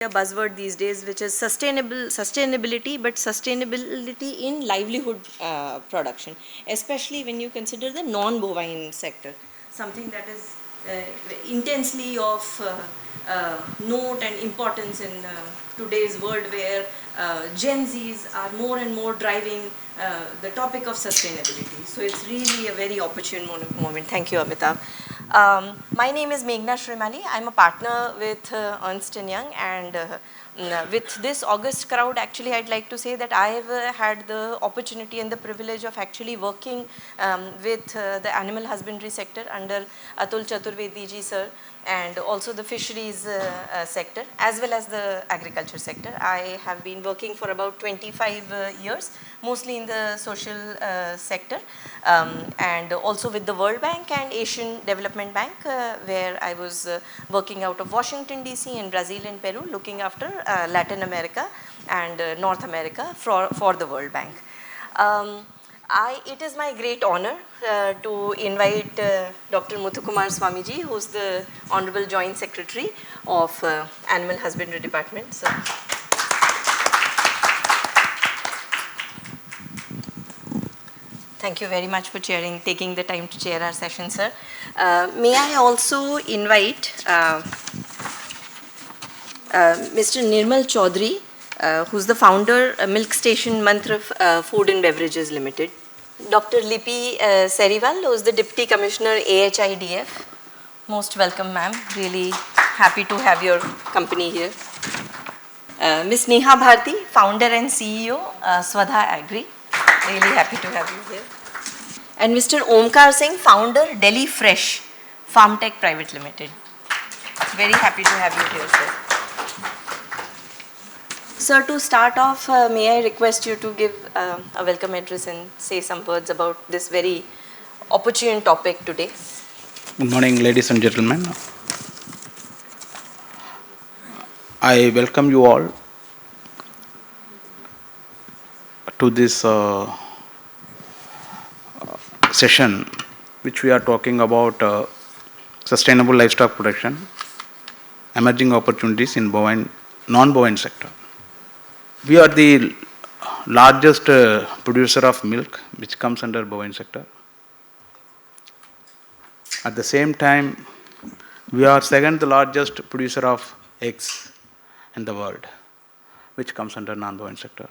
a buzzword these days, which is sustainability, but sustainability in livelihood production, especially when you consider the non-bovine sector, something that is intensely of note and importance in today's world, where Gen Zs are more and more driving the topic of sustainability. So it's really a very opportune moment. Thank you, Amitav. My name is Meghna Shrimali. I'm a partner with Ernst & Young, and with this August crowd, actually, I'd like to say that I've had the opportunity and the privilege of actually working with the animal husbandry sector under Atul Chaturvedi ji sir, and also the fisheries sector, as well as the agriculture sector. I have been working for about 25 years, mostly in the social sector, and also with the World Bank and Asian Development Bank, where I was working out of Washington DC in Brazil and Peru, looking after Latin America and North America for the World Bank. It is my great honor to invite Dr. Muthukumar Swamiji, who's the Honorable Joint Secretary of Animal Husbandry Department. So, thank you very much for taking the time to chair our session, sir. May I also invite Mr. Nirmal Chaudhary, who's the founder, Milk Station Mantra Food and Beverages Limited. Dr. Lipi Serival, who's the Deputy Commissioner, AHIDF. Most welcome, ma'am. Really happy to have your company here. Ms. Neha Bharti, founder and CEO, Swadha Agri. Really happy to have you here. And Mr. Omkar Singh, founder, Delhi Fresh, Farm Tech Private Limited. Very happy to have you here, sir. Sir, to start off, may I request you to give a welcome address and say some words about this very opportune topic today. Good morning, ladies and gentlemen. I welcome you all to this session, which we are talking about sustainable livestock production, emerging opportunities in non-bovine sector. We are the largest producer of milk, which comes under bovine sector. At the same time, we are second largest producer of eggs in the world, which comes under non-bovine sector.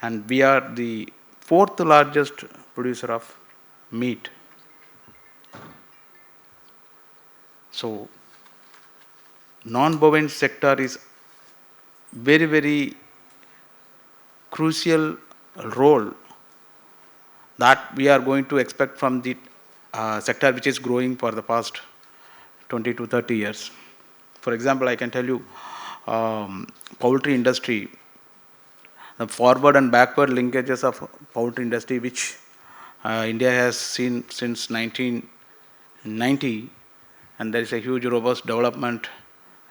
And we are the fourth largest producer of meat. So, non-bovine sector is very, very crucial role that we are going to expect from the sector which is growing for the past 20 to 30 years. For example, I can tell you poultry industry, the forward and backward linkages of poultry industry, which India has seen since 1990, and there is a huge robust development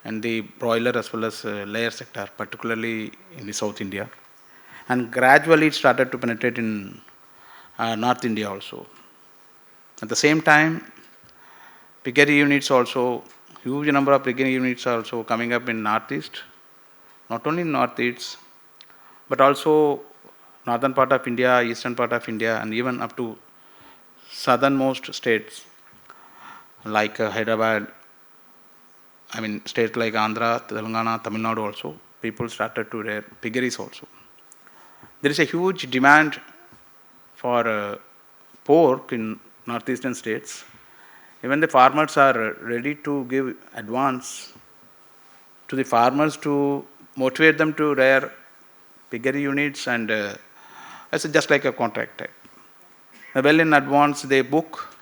in the broiler as well as layer sector, particularly in the South India. And gradually it started to penetrate in North India also. At the same time, piggery units also, huge number of piggery units are also coming up in Northeast, not only in Northeast, but also northern part of India, eastern part of India, and even up to southernmost states like Hyderabad, states like Andhra, Telangana, Tamil Nadu also, people started to rear piggeries also. There is a huge demand for pork in northeastern states. Even the farmers are ready to give advance to the farmers to motivate them to rear piggery units, and it's just like a contract type. Well in advance they book,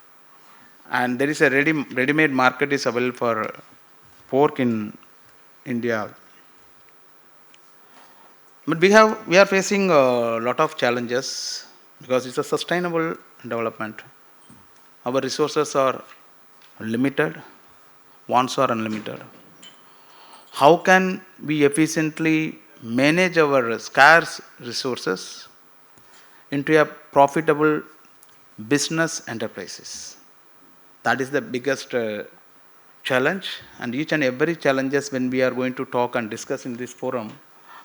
and there is a ready-made market is available for pork in India. But we are facing a lot of challenges because it's a sustainable development. Our resources are limited, wants are unlimited. How can we efficiently manage our scarce resources into a profitable business enterprises? That is the biggest challenge, and each and every challenges when we are going to talk and discuss in this forum,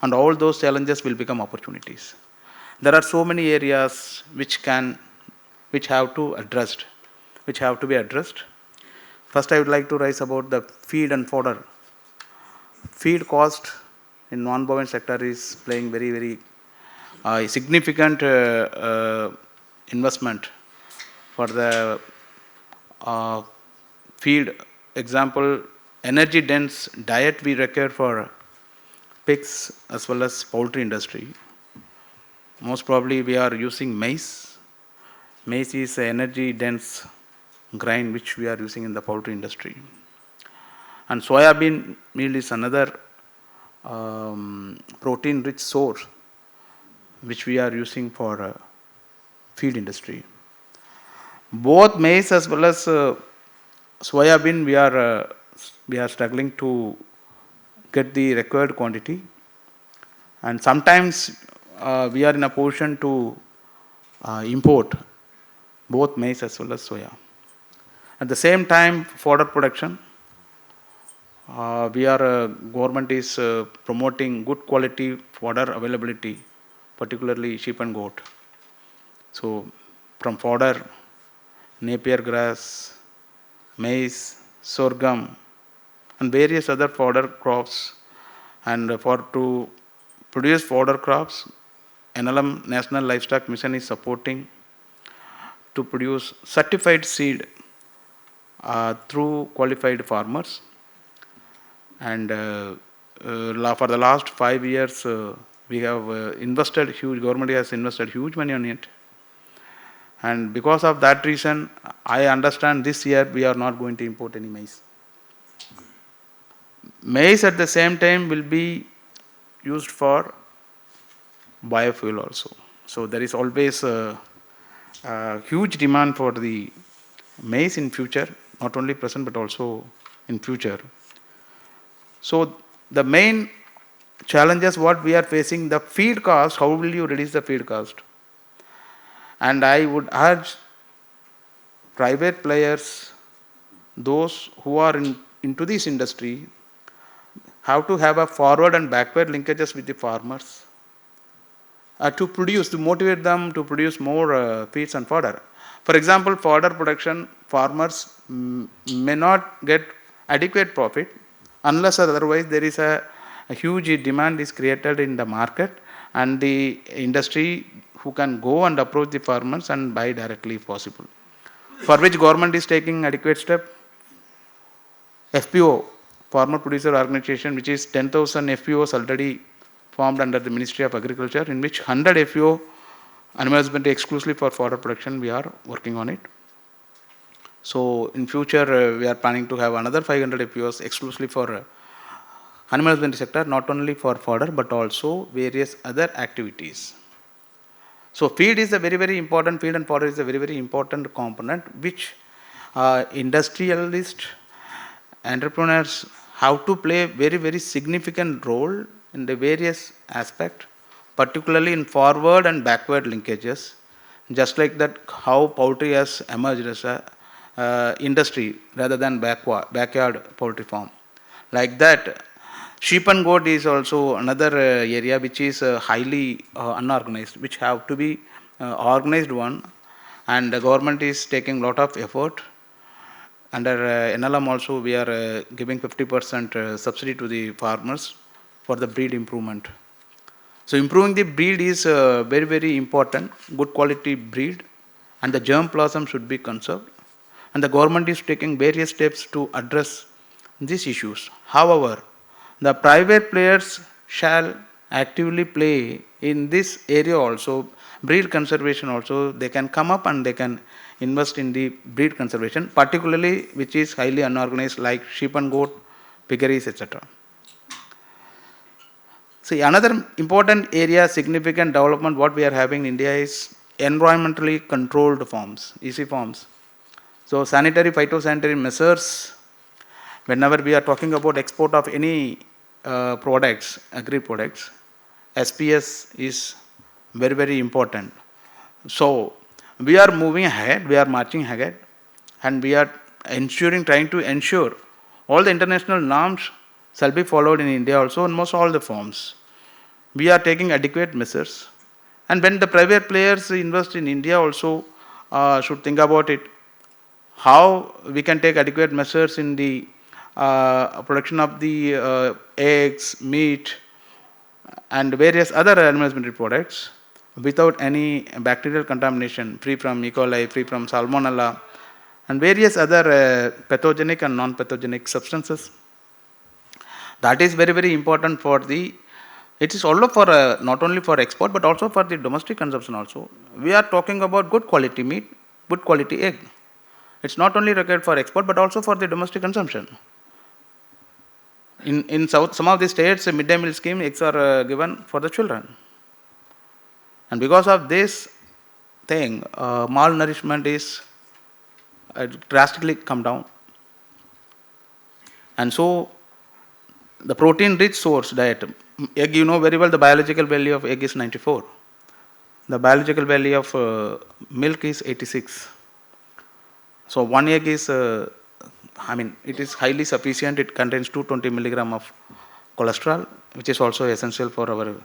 and all those challenges will become opportunities. There are so many areas which have to addressed, which have to be addressed. First, I would like to raise about the feed and fodder. Feed cost in non-bovine sector is playing very significant investment for the uh, feed. Example, energy dense diet we require for pigs as well as poultry industry. Most probably we are using maize. Maize is a energy dense grain which we are using in the poultry industry. And soybean meal is another protein rich source which we are using for feed industry. Both maize as well as soybean we are struggling to get the required quantity, and sometimes we are in a position to import both maize as well as soya. At the same time, fodder production, government is promoting good quality fodder availability, particularly sheep and goat. So from fodder, napier grass, maize, sorghum, and various other fodder crops. And for to produce fodder crops, NLM National Livestock Mission is supporting to produce certified seed through qualified farmers. And for the last 5 years, we have invested huge. Government has invested huge money on it. And because of that reason, I understand this year we are not going to import any maize. Maize at the same time will be used for biofuel also. So there is always a huge demand for the maize in future, not only present but also in future. So the main challenges what we are facing, the feed cost, how will you reduce the feed cost? And I would urge private players, those who are into this industry, have to have a forward and backward linkages with the farmers to motivate them to produce more feeds and fodder. For example, fodder production, farmers may not get adequate profit unless otherwise there is a huge demand is created in the market, and the industry who can go and approach the farmers and buy directly if possible. For which government is taking adequate step. FPO, Farmer Producer Organization, which is 10,000 FPOs already formed under the Ministry of Agriculture, in which 100 FPO animal husbandry exclusively for fodder production, we are working on it. So in future, we are planning to have another 500 FPOs exclusively for animal husbandry sector, not only for fodder but also various other activities. So feed is a very important, feed and fodder is a very important component which industrialists, entrepreneurs have to play very significant role in the various aspects, particularly in forward and backward linkages. Just like that, how poultry has emerged as a industry rather than backyard poultry farm. Like that, sheep and goat is also another area which is highly unorganized, which have to be organized one, and the government is taking lot of effort. Under NLM also we are giving 50% subsidy to the farmers for the breed improvement. So improving the breed is very important, good quality breed, and the germ plasm should be conserved. And the government is taking various steps to address these issues. However, the private players shall actively play in this area also, breed conservation also. They can come up and they can invest in the breed conservation, particularly which is highly unorganized like sheep and goat, piggeries, etc. See, another important area, significant development what we are having in India is environmentally controlled farms, EC farms. So sanitary, phytosanitary measures, whenever we are talking about export of any products, agri products, SPS is very important. So we are moving ahead, we are marching ahead, and we are trying to ensure all the international norms shall be followed in India also in most all the forms. We are taking adequate measures. And when the private players invest in India also should think about it, how we can take adequate measures in the production of the eggs, meat, and various other animal husbandry products without any bacterial contamination, free from E. coli, free from salmonella, and various other pathogenic and non-pathogenic substances. That is very, very important for the, it is also for not only for export but also for the domestic consumption also. We are talking about good quality meat, good quality egg. It's not only required for export but also for the domestic consumption. In South, some of the states, a midday meal scheme, eggs are given for the children. And because of this thing, malnourishment is drastically come down. And so, the protein-rich source diet, egg, you know very well, the biological value of egg is 94. The biological value of milk is 86. So, one egg is, it is highly sufficient. It contains 220 milligram of cholesterol, which is also essential for our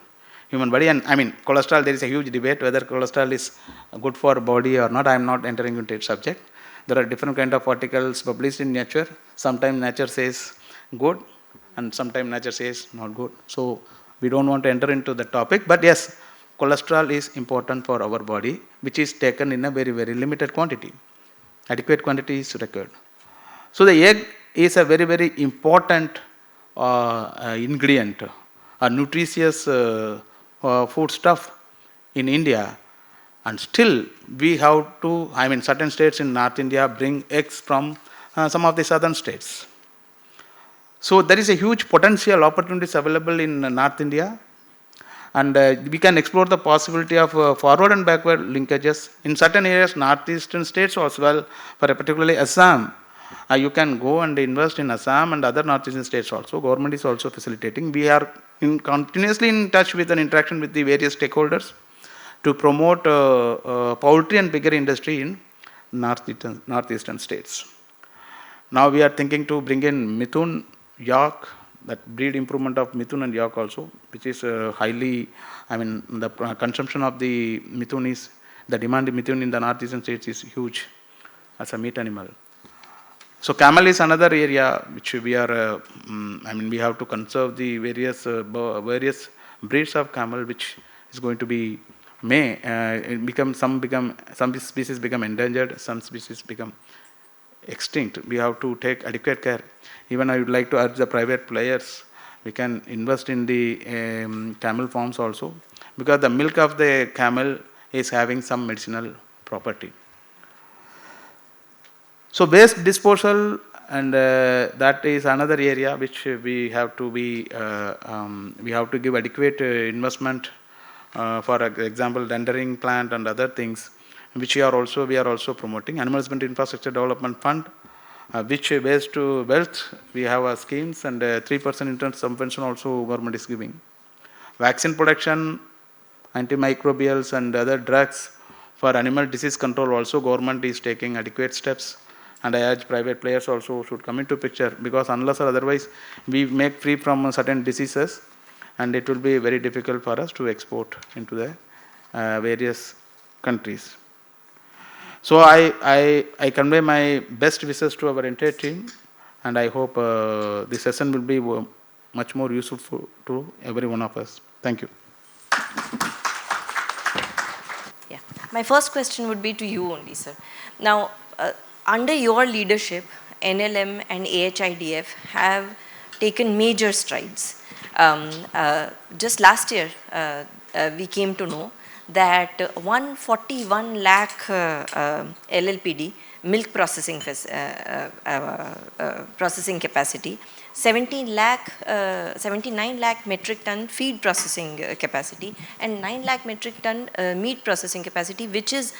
human body. And cholesterol, there is a huge debate whether cholesterol is good for body or not. I am not entering into its subject. There are different kind of articles published in Nature. Sometimes Nature says good, and sometimes Nature says not good. So we don't want to enter into the topic. But yes, cholesterol is important for our body, which is taken in a very, very limited quantity. Adequate quantity is required. So the egg is a very, very important ingredient, a nutritious food stuff in India. And still we have to, certain states in North India bring eggs from some of the southern states. So there is a huge potential opportunities available in North India. And we can explore the possibility of forward and backward linkages in certain areas, northeastern states as well, for particularly Assam. You can go and invest in Assam and other northeastern states also. Government is also facilitating. We are continuously in touch with and interaction with the various stakeholders to promote poultry and piggery industry in northeastern states. Now we are thinking to bring in Mithun, York, that breed improvement of Mithun and York also, which is highly, the consumption of the Mithun is, the demand of Mithun in the northeastern states is huge as a meat animal. So camel is another area which we are, we have to conserve the various breeds of camel, which is going to be, some species become endangered, some species become extinct. We have to take adequate care. Even I would like to urge the private players, we can invest in the camel farms also, because the milk of the camel is having some medicinal property. So waste disposal, and that is another area which we have to be, we have to give adequate investment. For example, rendering plant and other things, which we are also promoting. Animal Husbandry Infrastructure Development Fund, which waste to wealth, we have schemes, and 3% interest subvention also government is giving. Vaccine production, antimicrobials and other drugs for animal disease control also government is taking adequate steps. And I urge private players also should come into picture, because unless or otherwise we make free from certain diseases, and it will be very difficult for us to export into the various countries. So I convey my best wishes to our entire team, and I hope this session will be much more useful to every one of us. Thank you. Yeah. My first question would be to you only, sir. Now, under your leadership, NLM and AHIDF have taken major strides. Just last year, we came to know that 141 lakh LLPD milk processing processing capacity, 79 lakh metric ton feed processing capacity, and 9 lakh metric ton meat processing capacity, which is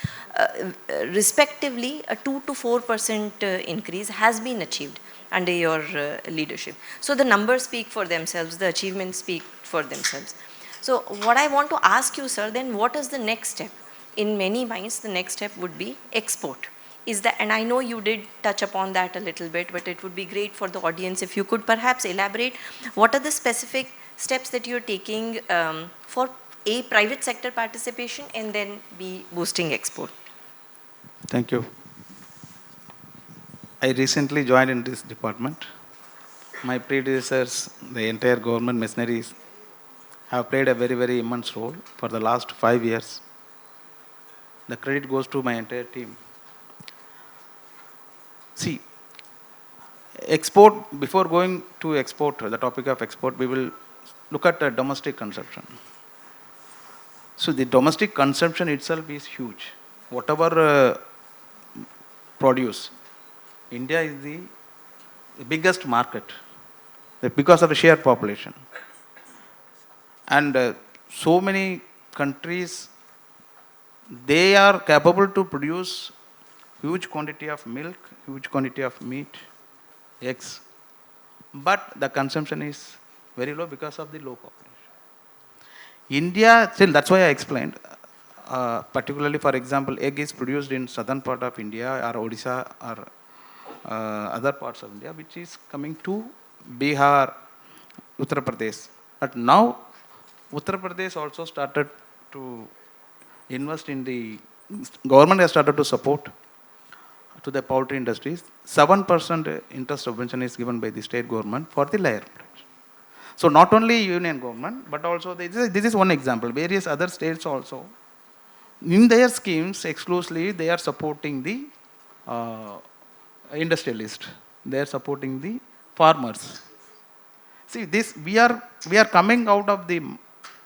respectively a 2 to 4% increase, has been achieved under your leadership. So the numbers speak for themselves, the achievements speak for themselves. So what I want to ask you, sir, then what is the next step? In many minds, the next step would be export. is that, and I know you did touch upon that a little bit, but it would be great for the audience if you could perhaps elaborate what are the specific steps that you're taking for A, private sector participation, and then B, boosting export. Thank you. I recently joined in this department. My predecessors, the entire government machineries, have played a very, very immense role for the last 5 years. The credit goes to my entire team. See, export, before going to export, the topic of export, we will look at domestic consumption. So the domestic consumption itself is huge. Whatever produce, India is the biggest market because of the sheer population. And so many countries, they are capable to produce huge quantity of milk, huge quantity of meat, eggs, but the consumption is very low because of the low population. India, still that's why I explained, particularly for example, egg is produced in southern part of India or Odisha or other parts of India, which is coming to Bihar, Uttar Pradesh. But now, Uttar Pradesh also started to invest in the, government has started to support to the poultry industries. 7% interest subvention is given by the state government for the layer production. So not only union government, but also this is one example. Various other states also, in their schemes exclusively, they are supporting the uh, industrialist. They are supporting the farmers. See, this we are coming out of the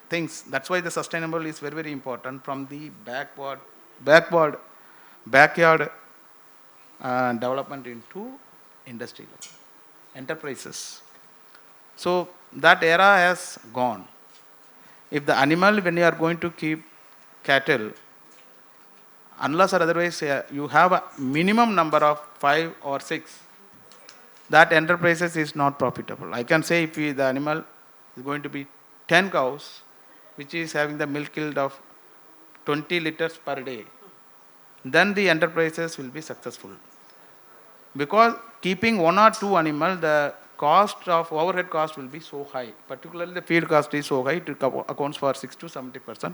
things. That's why the sustainable is very, very important from the backward backyard development into industry level, enterprises. So that era has gone. If the animal, when you are going to keep cattle, unless or otherwise you have a minimum number of 5 or 6, that enterprises is not profitable. I can say if the animal is going to be 10 cows, which is having the milk yield of 20 liters per day, then the enterprises will be successful. Because keeping 1 or 2 animals, the cost of overhead cost will be so high. Particularly the feed cost is so high, it accounts for 60 to 70%.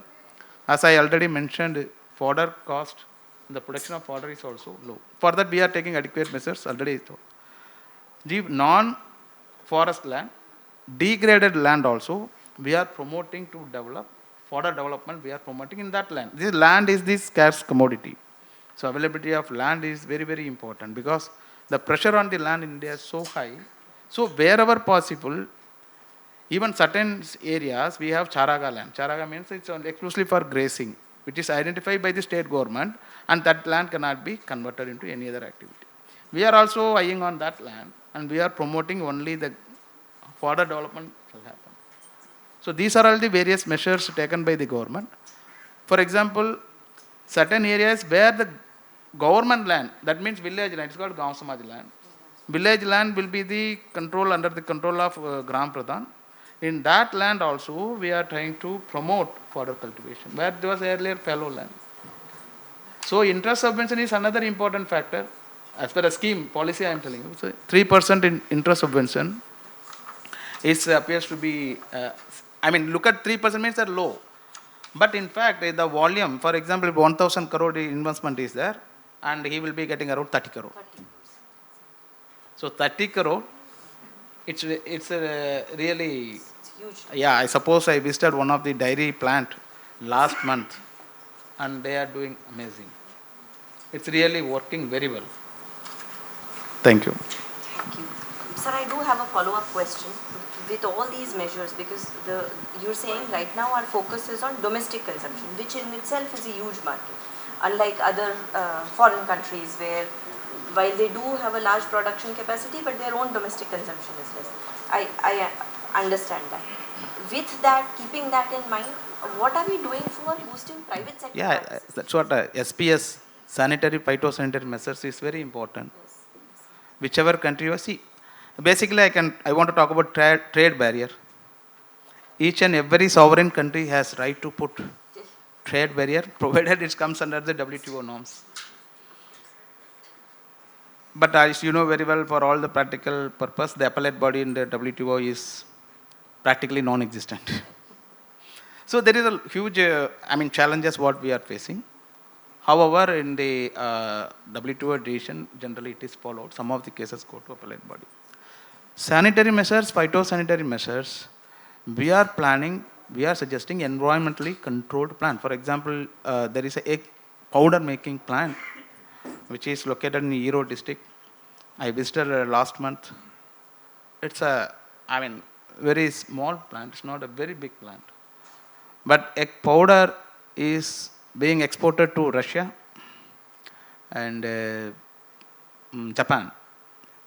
As I already mentioned, fodder cost, the production of fodder is also low. For that, we are taking adequate measures already. The non-forest land, degraded land also, we are promoting to develop. Fodder development, we are promoting in that land. This land is the scarce commodity. So availability of land is very, very important because the pressure on the land in India is so high. So wherever possible, even certain areas, we have Charaga land. Charaga means it's only exclusively for grazing, which is identified by the state government, and that land cannot be converted into any other activity. We are also eyeing on that land, and we are promoting only the further development will happen. So these are all the various measures taken by the government. For example, certain areas where the government land, that means village land, it's called Gaon Samaj land. Village land will be the control under the control of Gram Pradhan. In that land also, we are trying to promote fodder cultivation, where there was earlier fallow land. So interest subvention is another important factor. As per a scheme, policy I am telling you. So 3% in interest subvention is appears to be, look at 3% means they're low. But in fact, the volume, for example, if 1,000 crore investment is there, and he will be getting around 30 crore. So 30 crore, it's really, It's huge. yeah, I suppose I visited one of the dairy plant last month, and they are doing amazing. It's really working very well. Thank you. Thank you. Sir, I do have a follow-up question. With all these measures, because you're saying right now our focus is on domestic consumption, which in itself is a huge market. Unlike other foreign countries where, while they do have a large production capacity, but their own domestic consumption is less. I understand that. With that, keeping that in mind, what are we doing for boosting private sector Yeah, participation? that's what SPS, sanitary phytosanitary measures is very important. Yes. Whichever country you see, basically I want to talk about trade barrier. Each and every sovereign country has right to put Yes. trade barrier, provided it comes under the WTO norms. But as you know very well, for all the practical purpose, the appellate body in the WTO is practically non-existent. So there is a huge, challenges what we are facing. However, in the WTO decision, generally it is followed. Some of the cases go to appellate body. Sanitary measures, phytosanitary measures, we are planning, we are suggesting environmentally controlled plant. For example, there is a egg powder making plant which is located in Erode district. I visited last month. It's a, very small plant. It's not a very big plant. But egg powder is being exported to Russia and Japan.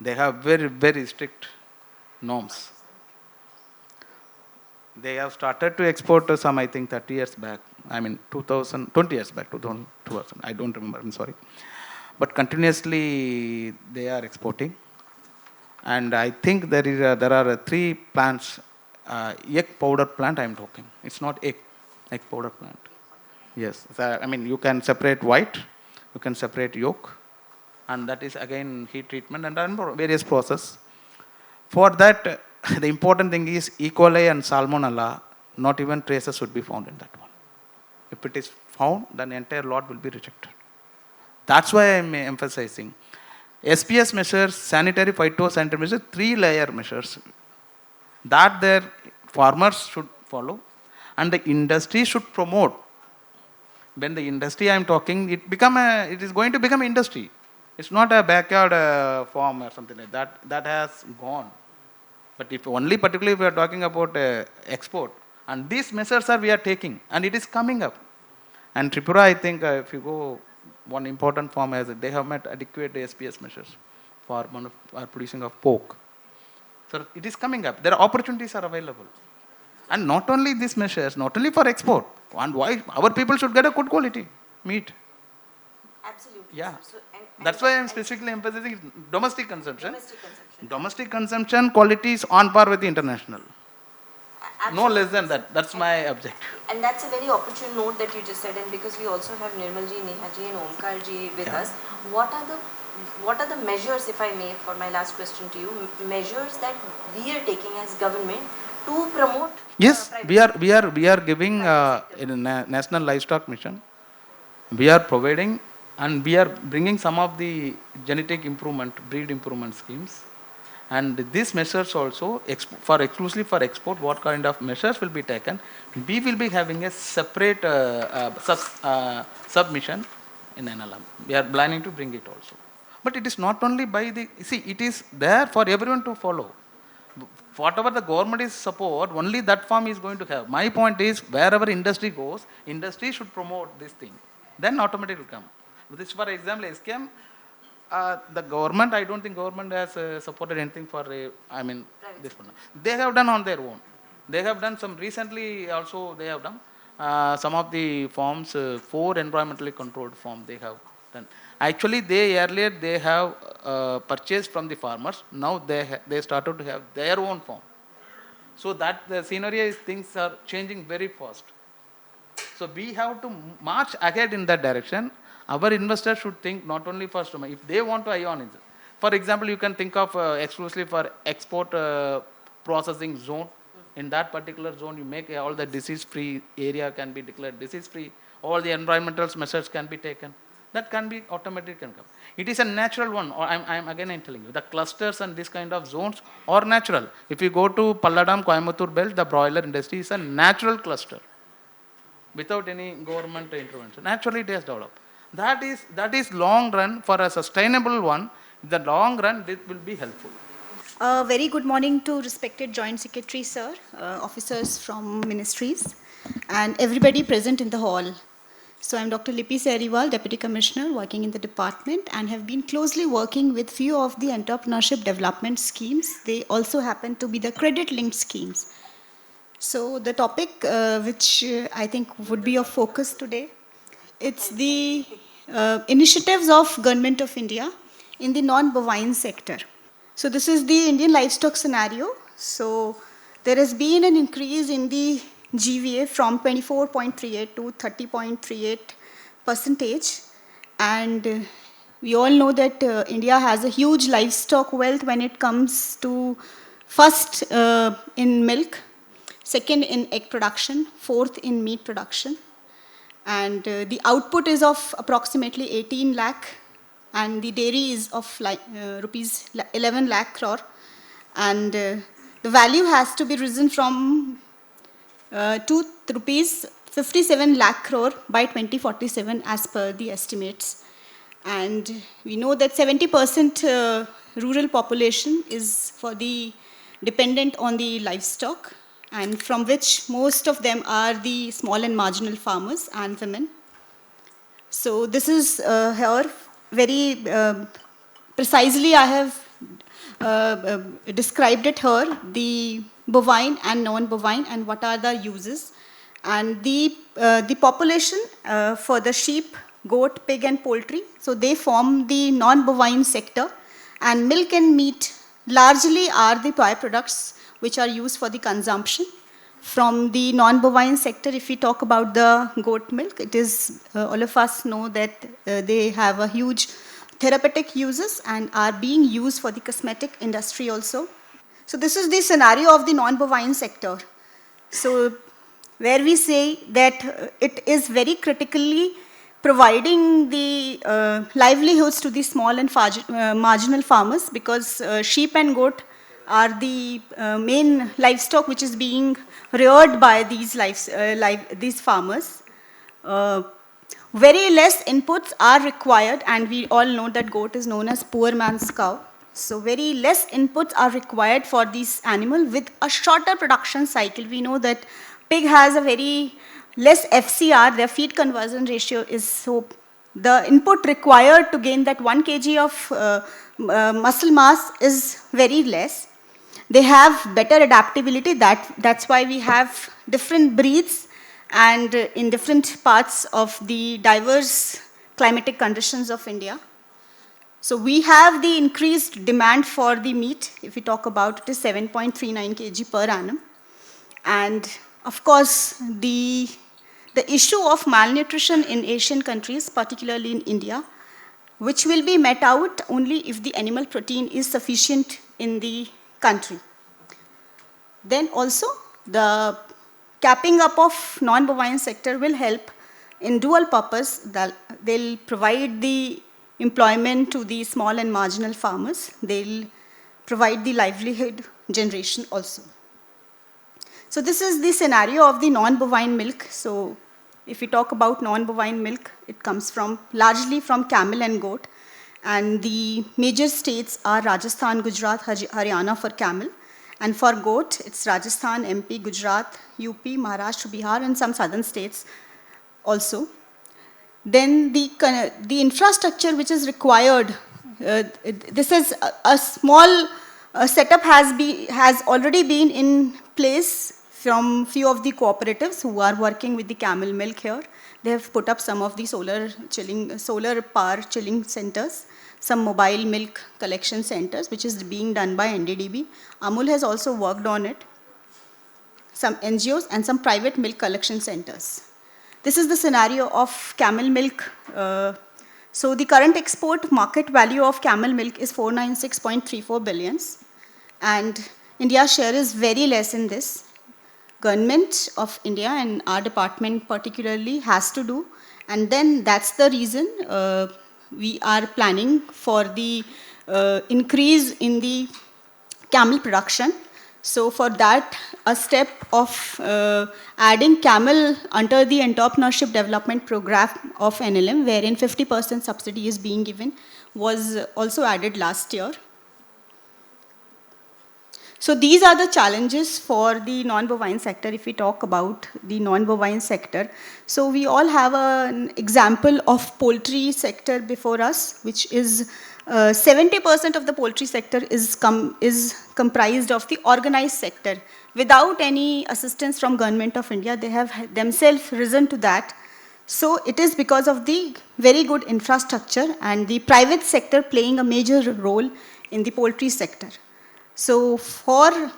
They have very, very strict norms. They have started to export to some, I think, 30 years back. 2000, years back, 2000. I don't remember, I'm sorry. But continuously they are exporting. And I think there are 3 plants, egg powder plant I am talking. It's not egg powder plant. Yes, so, you can separate white, you can separate yolk, and that is again heat treatment and various process. For that, the important thing is E. coli and Salmonella, not even traces should be found in that one. If it is found, then the entire lot will be rejected. That's why I am emphasizing. SPS measures, sanitary phytosanitary measures, 3-layer measures that their farmers should follow and the industry should promote. When the industry I am talking, it is going to become industry. It's not a backyard farm or something like that. That has gone. But if only particularly if we are talking about export, and these measures we are taking, and it is coming up. And Tripura, I think, if you go, one important farm has they have met adequate SPS measures for producing of pork. So it is coming up. There are opportunities are available. And not only these measures, not only for export, and why our people should get a good quality meat. Absolutely. Yeah. So, that's why I am specifically emphasizing domestic consumption. Domestic consumption. Domestic consumption quality is on par with the international. Absolutely. No less than that. That's my objective. And that's a very opportune note that you just said, and because we also have Nirmalji, Nehaji and Omkarji with us, what are the measures, if I may, for my last question to you, measures that we are taking as government to promote? Yes, we are giving in a National Livestock Mission. We are providing and we are bringing some of the genetic improvement, breed improvement schemes. And these measures also, exclusively for export, what kind of measures will be taken? We will be having a separate submission in NLM. We are planning to bring it also. But it is not only it is there for everyone to follow. Whatever the government is support, only that farm is going to have. My point is, wherever industry goes, industry should promote this thing. Then automatically will come. This, for example, SKM, the government, I don't think government has supported anything for, this one. They have done on their own. They have done some recently also they have done. Some of the farms, 4 environmentally controlled farms they have done. Actually, earlier they have purchased from the farmers. Now they started to have their own farm. So that the scenario is things are changing very fast. So we have to march ahead in that direction. Our investors should think not only for stomach, if they want to ion it. For example, you can think of exclusively for export processing zone. In that particular zone, you make all the disease-free area can be declared disease-free. All the environmental measures can be taken. That can be automatically can come. It is a natural one. Or I'm again telling you, the clusters and this kind of zones are natural. If you go to Palladam, Coimbatore belt, the broiler industry is a natural cluster without any government intervention. Naturally, it has developed. That is long run for a sustainable one. In the long run, this will be helpful. Very good morning to respected Joint Secretary, sir, officers from ministries, and everybody present in the hall. So I'm Dr. Lipi Seriwal, Deputy Commissioner, working in the department, and have been closely working with few of the entrepreneurship development schemes. They also happen to be the credit-linked schemes. So the topic which I think would be of focus today, it's the initiatives of Government of India in the non-bovine sector. So this is the Indian livestock scenario. So there has been an increase in the GVA from 24.38 to 30.38%, and We all know that India has a huge livestock wealth when it comes to first in milk, second in egg production, fourth in meat production. And the output is of approximately 18 lakh, and the dairy is of rupees 11 lakh crore. And the value has to be risen from to rupees 57 lakh crore by 2047 as per the estimates. And we know that 70% rural population is for the dependent on the livestock, and from which most of them are the small and marginal farmers and women. So this is here very precisely I have described it here, the bovine and non-bovine and what are the uses. And the population for the sheep, goat, pig and poultry, so they form the non-bovine sector, and milk and meat largely are the byproducts which are used for the consumption. From the non-bovine sector, if we talk about the goat milk, it is, all of us know that they have a huge therapeutic uses and are being used for the cosmetic industry also. So this is the scenario of the non-bovine sector. So where we say that it is very critically providing the livelihoods to the small and marginal farmers, because sheep and goat are the main livestock which is being reared by these these farmers. Very less inputs are required, and we all know that goat is known as poor man's cow. So very less inputs are required for this animal with a shorter production cycle. We know that pig has a very less FCR, their feed conversion ratio is so, the input required to gain that 1 kg of muscle mass is very less. They have better adaptability, that's why we have different breeds and in different parts of the diverse climatic conditions of India. So we have the increased demand for the meat. If we talk about it, is 7.39 kg per annum. And of course, the issue of malnutrition in Asian countries, particularly in India, which will be met out only if the animal protein is sufficient in the country. Then also, the capping up of non-bovine sector will help in dual purpose. That they'll provide the employment to the small and marginal farmers. They'll provide the livelihood generation also. So this is the scenario of the non-bovine milk. So if we talk about non-bovine milk, it comes from largely from camel and goat. And the major states are Rajasthan, Gujarat, Haryana for camel. And for goat, it's Rajasthan, MP, Gujarat, UP, Maharashtra, Bihar, and some southern states also. Then the infrastructure which is required, this is a small setup has already been in place from few of the cooperatives who are working with the camel milk here. They have put up some of the solar power chilling centers, some mobile milk collection centers, which is being done by NDDB. Amul has also worked on it, some NGOs and some private milk collection centers. This is the scenario of camel milk. So the current export market value of camel milk is 496.34 billions. And India's share is very less in this. Government of India and our department particularly has to do. And then that's the reason we are planning for the increase in the camel production. So for that, a step of adding camel under the entrepreneurship development program of NLM, wherein 50% subsidy is being given, was also added last year. So these are the challenges for the non-bovine sector if we talk about the non-bovine sector. So we all have an example of poultry sector before us, which is 70% of the poultry sector is comprised of the organized sector. Without any assistance from Government of India, they have themselves risen to that. So it is because of the very good infrastructure and the private sector playing a major role in the poultry sector. So for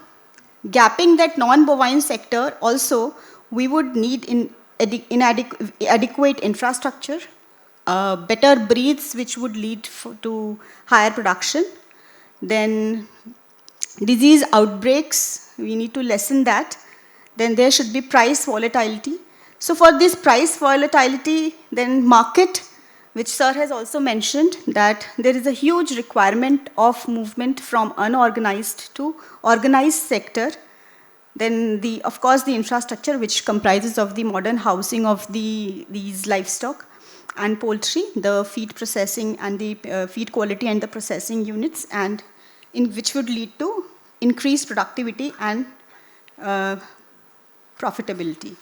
gapping that non-bovine sector also, we would need adequate infrastructure, better breeds which would lead to higher production. Then disease outbreaks, we need to lessen that. Then there should be price volatility. So for this price volatility, then market, which sir has also mentioned, that there is a huge requirement of movement from unorganized to organized sector. Then of course the infrastructure, which comprises of the modern housing of these livestock and poultry, the feed processing and the feed quality and the processing units, and which would lead to increased productivity and profitability.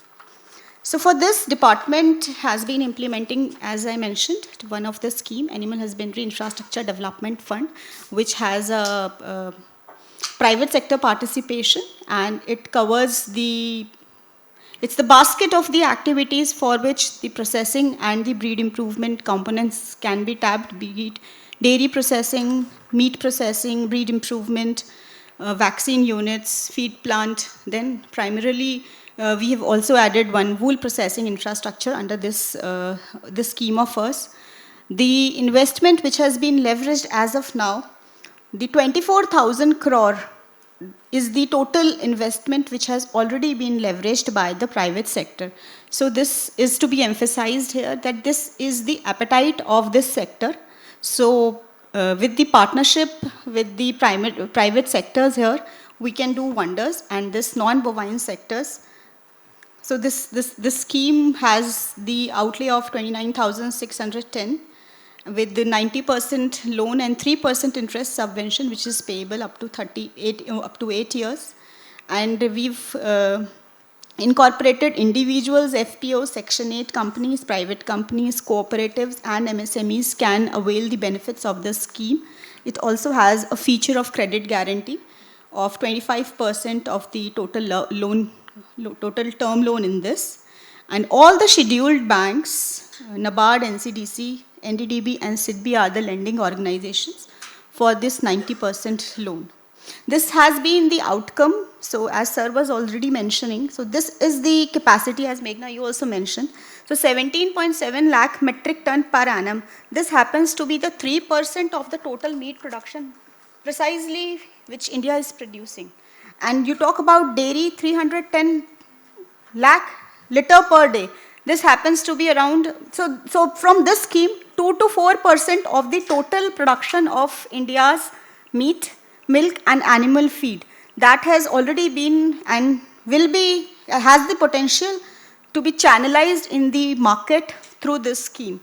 So for this, department has been implementing, as I mentioned, one of the scheme, Animal Husbandry Infrastructure Development Fund, which has a private sector participation, and it covers it's the basket of the activities for which the processing and the breed improvement components can be tapped, be it dairy processing, meat processing, breed improvement, vaccine units, feed plant. Then primarily we have also added one wool processing infrastructure under this scheme of ours. The investment which has been leveraged as of now, the 24,000 crore is the total investment which has already been leveraged by the private sector. So this is to be emphasized here, that this is the appetite of this sector. So with the partnership with the private sectors here, we can do wonders. And this non-bovine sectors, so this scheme has the outlay of 29,610 with the 90% loan and 3% interest subvention, which is payable up to 8 years. And we've incorporated individuals, FPOs, Section 8 companies, private companies, cooperatives, and MSMEs can avail the benefits of this scheme. It also has a feature of credit guarantee of 25% of the total total term loan in this. And all the scheduled banks, NABARD, NCDC, NDDB, and SIDBI are the lending organizations for this 90% loan. This has been the outcome. So as sir was already mentioning, so this is the capacity, as Meghna you also mentioned. So 17.7 lakh metric ton per annum. This happens to be the 3% of the total meat production, precisely which India is producing. And you talk about dairy, 310 lakh liter per day. This happens to be around, so from this scheme, 2 to 4% of the total production of India's meat, milk, and animal feed, that has already been and will be, has the potential to be channelized in the market through this scheme.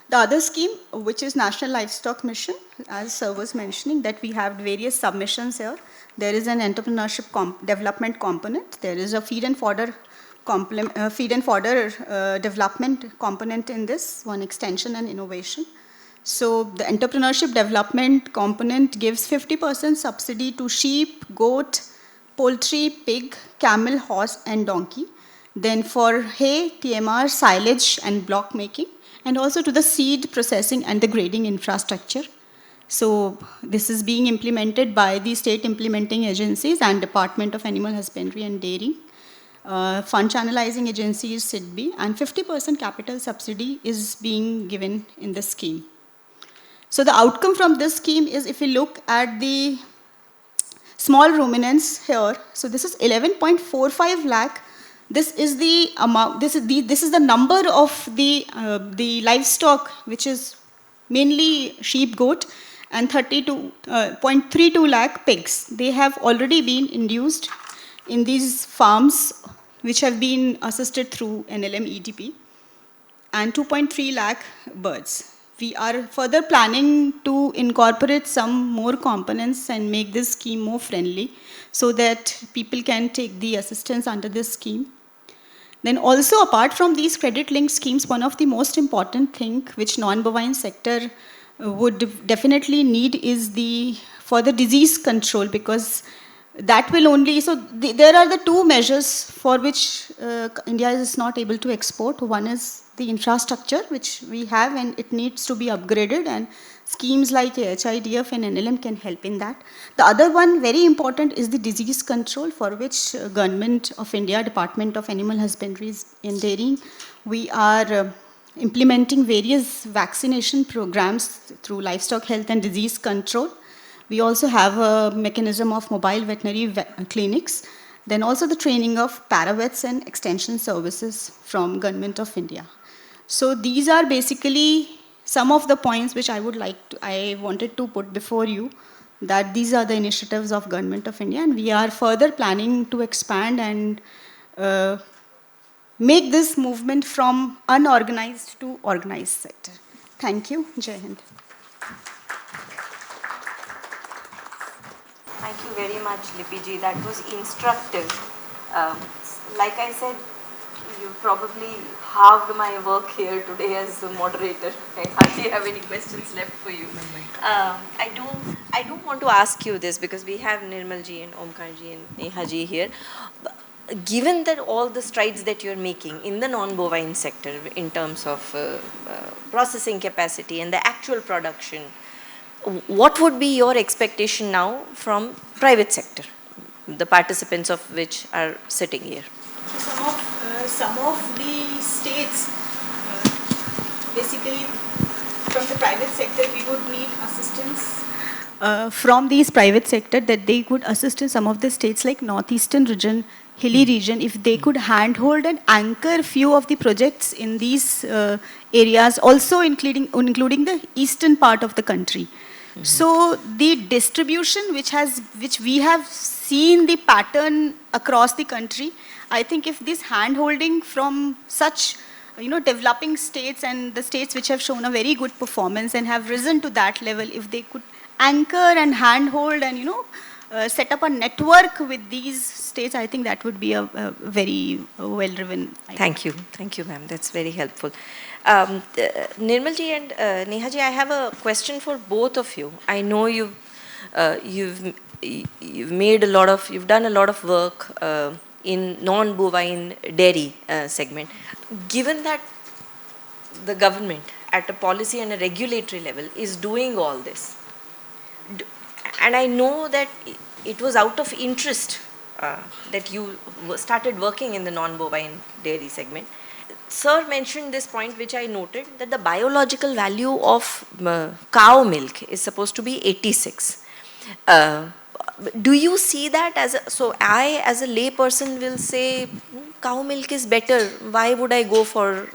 The other scheme, which is National Livestock Mission, as sir was mentioning, that we have various submissions here. There is an entrepreneurship development component. There is a feed and fodder development component in this, one extension and innovation. So the entrepreneurship development component gives 50% subsidy to sheep, goat, poultry, pig, camel, horse, and donkey. Then for hay, TMR, silage, and block making, and also to the seed processing and the grading infrastructure. So this is being implemented by the state implementing agencies and Department of Animal Husbandry and Dairy. Fund channelizing agency is SIDBI, and 50% capital subsidy is being given in this scheme. So the outcome from this scheme is, if you look at the small ruminants here, so this is 11.45 lakh. This is the amount. This is the number of the livestock, which is mainly sheep, goat, and 32.32 lakh pigs. They have already been induced in these farms, which have been assisted through NLM EDP, and 2.3 lakh birds. We are further planning to incorporate some more components and make this scheme more friendly so that people can take the assistance under this scheme. Then also, apart from these credit-linked schemes, one of the most important thing which non-bovine sector would definitely need is for the disease control, because that will only, so there are the two measures for which India is not able to export. One is the infrastructure, which we have, and it needs to be upgraded, and schemes like HIDF and NLM can help in that. The other one, very important, is the disease control, for which Government of India, Department of Animal Husbandry and Dairy, we are implementing various vaccination programs through livestock health and disease control. We also have a mechanism of mobile veterinary clinics, then also the training of paravets and extension services from Government of India. So these are basically some of the points which I wanted to put before you, that these are the initiatives of Government of India, and we are further planning to expand and make this movement from unorganized to organized sector. Thank you. Jai Hind. Thank you very much, Lipi ji. That was instructive. Um, like I said, you probably halved my work here today as the moderator. I hardly have any questions left for you. I do want to ask you this because we have Nirmal ji and Omkar ji and Neha ji here. Given that all the strides that you're making in the non-bovine sector in terms of processing capacity and the actual production, what would be your expectation now from private sector, the participants of which are sitting here? Some of the states, basically from the private sector, we would need assistance. From these private sector, that they could assist in some of the states like northeastern region, hilly region, if they could handhold and anchor few of the projects in these areas, also including the eastern part of the country. So the distribution which we have seen the pattern across the country, I think if this hand-holding from such developing states and the states which have shown a very good performance and have risen to that level, if they could anchor and handhold and set up a network with these states, I think that would be a very well-driven idea. Thank you, ma'am. That's very helpful. Nirmal ji and Neha ji, I have a question for both of you. I know you've done a lot of work in non-bovine dairy segment. Given that the government at a policy and a regulatory level is doing all this, and I know that it was out of interest that you started working in the non-bovine dairy segment. Sir mentioned this point which I noted, that the biological value of cow milk is supposed to be 86. Do you see that so I as a lay person will say cow milk is better, why would I go for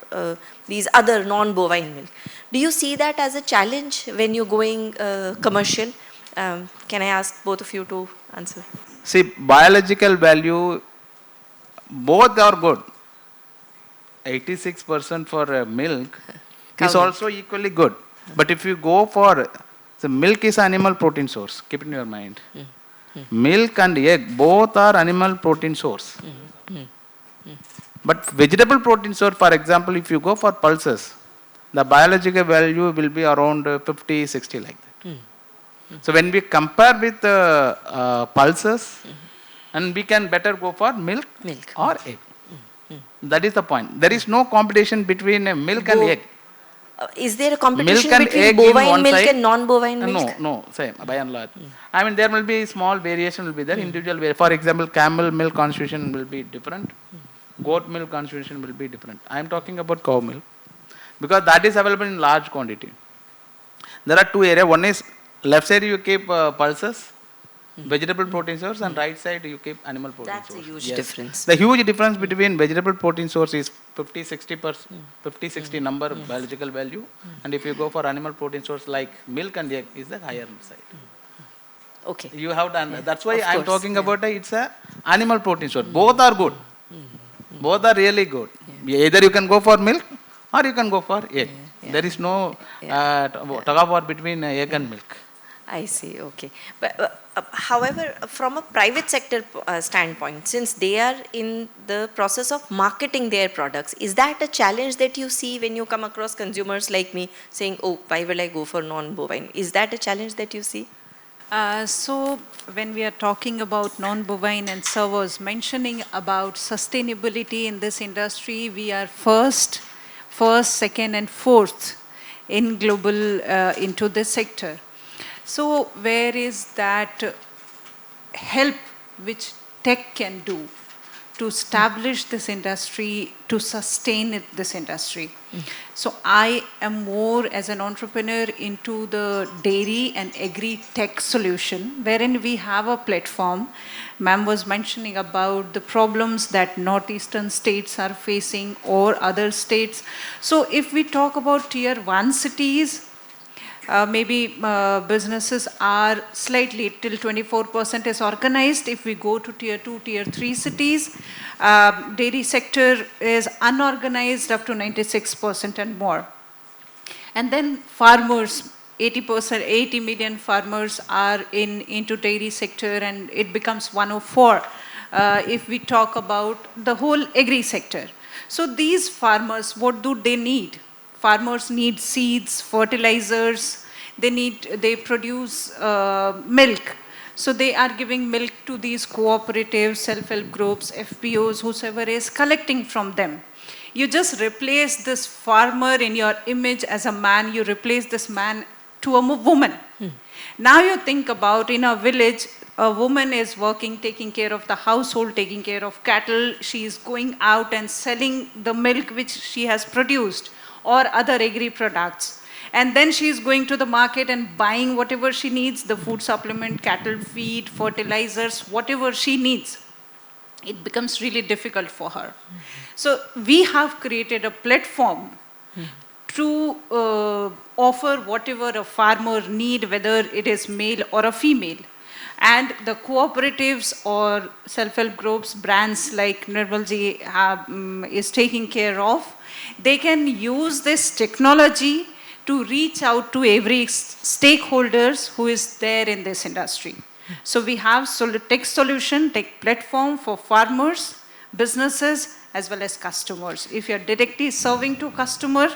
these other non-bovine milk? Do you see that as a challenge when you're going commercial? Can I ask both of you to answer? See, biological value, both are good. 86% for milk is also equally good. But if you go for, the milk is animal protein source, keep it in your mind. Milk and egg, both are animal protein source. But vegetable protein source, for example, if you go for pulses, the biological value will be around 50, 60 like that. So when we compare with pulses, and we can better go for milk. Or egg. That is the point. There is no competition between milk and egg. Is there a competition between bovine milk and non-bovine milk? No, same, by and large. I mean, there will be small variation will be there, individual variation. For example, camel milk constitution will be different. Goat milk constitution will be different. I am talking about cow milk, because that is available in large quantity. There are two areas. One is left side you keep pulses, vegetable protein source, and right side you keep animal protein source. That's a huge difference. The huge difference between vegetable protein source is 50-60 number biological value, and if you go for animal protein source like milk and egg is the higher side. Okay. You have done. That's why I am talking about it's a animal protein source. Both are good. Both are really good. Either you can go for milk or you can go for egg. There is no tug of war between egg and milk. I see, okay. But however, from a private sector standpoint, since they are in the process of marketing their products, is that a challenge that you see when you come across consumers like me saying, oh, why will I go for non-bovine? Is that a challenge that you see? So when we are talking about non-bovine, and Sir was mentioning about sustainability in this industry, we are first, second and fourth in global into this sector. So where is that help which tech can do to establish this industry, to sustain this industry. So I am more as an entrepreneur into the dairy and agri-tech solution, wherein we have a platform. Ma'am was mentioning about the problems that northeastern states are facing or other states. So if we talk about tier 1 cities, maybe businesses are slightly till 24% is organized. If we go to tier 2, tier 3 cities, dairy sector is unorganized up to 96% and more. And then farmers, 80%, 80 million farmers are into dairy sector, and it becomes 104 if we talk about the whole agri sector. So these farmers, what do they need? Farmers need seeds, fertilizers, they produce milk. So they are giving milk to these cooperatives, self-help groups, FPOs, whosoever is collecting from them. You just replace this farmer in your image as a man, you replace this man to a woman. Now you think about in a village, a woman is working, taking care of the household, taking care of cattle. She is going out and selling the milk which she has produced or other agri products. And then she is going to the market and buying whatever she needs, the food supplement, cattle feed, fertilizers, whatever she needs. It becomes really difficult for her. So we have created a platform to offer whatever a farmer need, whether it is male or a female. And the cooperatives or self-help groups, brands like Nirmalji is taking care of, they can use this technology to reach out to every stakeholders who is there in this industry. So we have tech solution, tech platform for farmers, businesses, as well as customers. If you're directly serving to customer,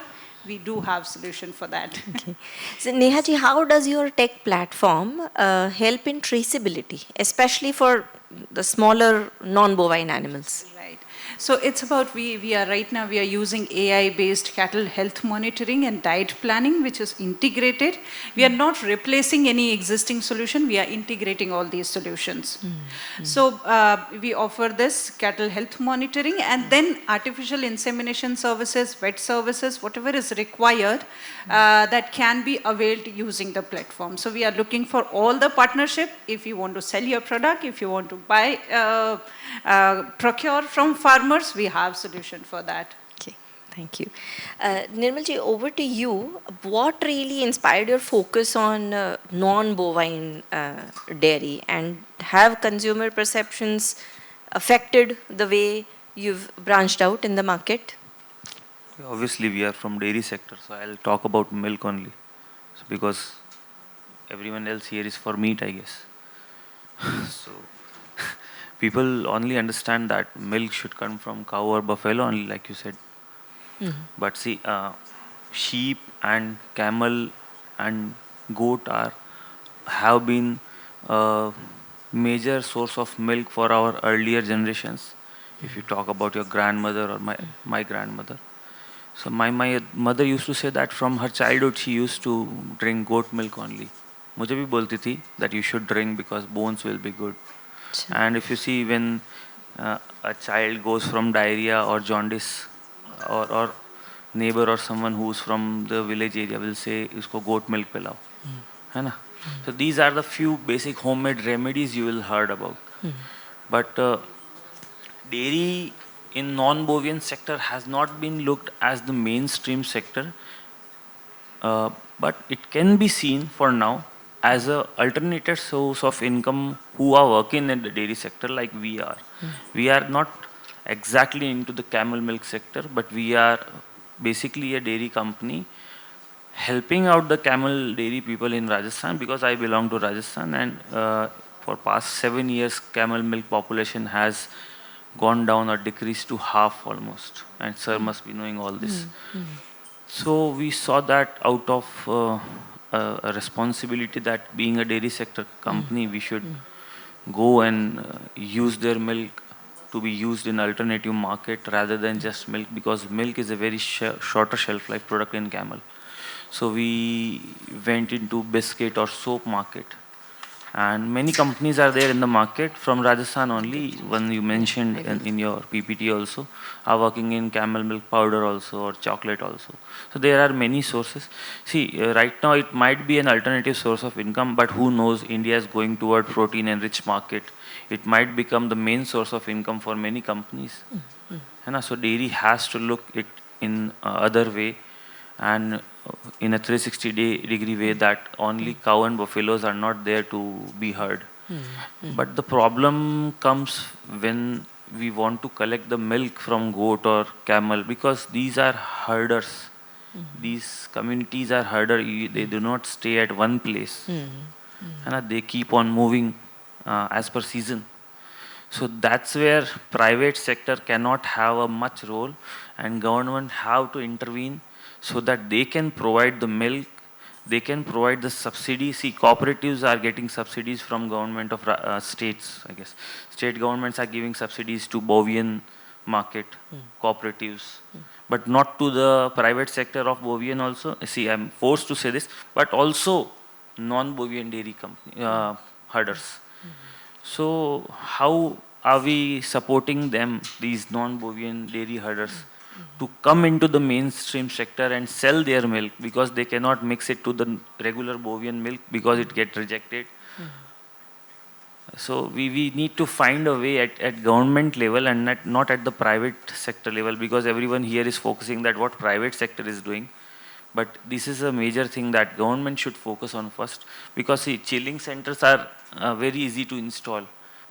we do have solution for that. Okay. So Nehaji, how does your tech platform help in traceability, especially for the smaller non-bovine animals? Right. So it's about, we are right now, we are using AI-based cattle health monitoring and diet planning, which is integrated. We are not replacing any existing solution, we are integrating all these solutions. So we offer this cattle health monitoring, and then artificial insemination services, vet services, whatever is required, that can be availed using the platform. So we are looking for all the partnership. If you want to sell your product, if you want to buy, procure from farmers, we have solution for that. Okay, thank you. Nirmalji, over to you. What really inspired your focus on non-bovine dairy, and have consumer perceptions affected the way you've branched out in the market? Obviously, we are from dairy sector, so I'll talk about milk only, so because everyone else here is for meat, I guess. So people only understand that milk should come from cow or buffalo only, like you said. But see, sheep and camel and goat have been a major source of milk for our earlier generations. If you talk about your grandmother or my grandmother. So my mother used to say that from her childhood she used to drink goat milk only. मुझे भी बोलती थी that you should drink because bones will be good. And if you see when a child goes from diarrhea or jaundice, or neighbor or someone who's from the village area will say इसको goat milk पिलाओ, है ना? So these are the few basic homemade remedies you will heard about. But dairy in non-bovine sector has not been looked as the mainstream sector, but it can be seen for now as a alternative source of income who are working in the dairy sector like we are. We are not exactly into the camel milk sector, but we are basically a dairy company helping out the camel dairy people in Rajasthan, because I belong to Rajasthan, and for past 7 years camel milk population has gone down or decreased to half almost, and sir must be knowing all this. So we saw that out of a responsibility that being a dairy sector company, we should go and use their milk to be used in alternative market rather than just milk, because milk is a very shorter shelf life product in camel. So we went into biscuit or soap market, And many companies are there in the market from Rajasthan only. One you mentioned I will. in your PPT also are working in camel milk powder also or chocolate also. So there are many sources. See, right now it might be an alternative source of income, but who knows? India is going toward protein-enriched market. It might become the main source of income for many companies. है ना? So dairy has to look it in other way and in a 360-degree way that only cow and buffaloes are not there to be herd. But the problem comes when we want to collect the milk from goat or camel because these are herders. These communities are herder. They do not stay at one place. And they keep on moving as per season. So that's where private sector cannot have a much role and government have to intervene so that they can provide the milk, they can provide the subsidies. See, cooperatives are getting subsidies from government of states, I guess. State governments are giving subsidies to bovine market, cooperatives, but not to the private sector of bovine also. See, I'm forced to say this, but also non-bovine dairy company, herders. So how are we supporting them, these non-bovine dairy herders, to come into the mainstream sector and sell their milk because they cannot mix it to the regular bovine milk because it gets rejected. So we need to find a way at government level and not at the private sector level because everyone here is focusing that what private sector is doing. But this is a major thing that government should focus on first because see, chilling centers are very easy to install.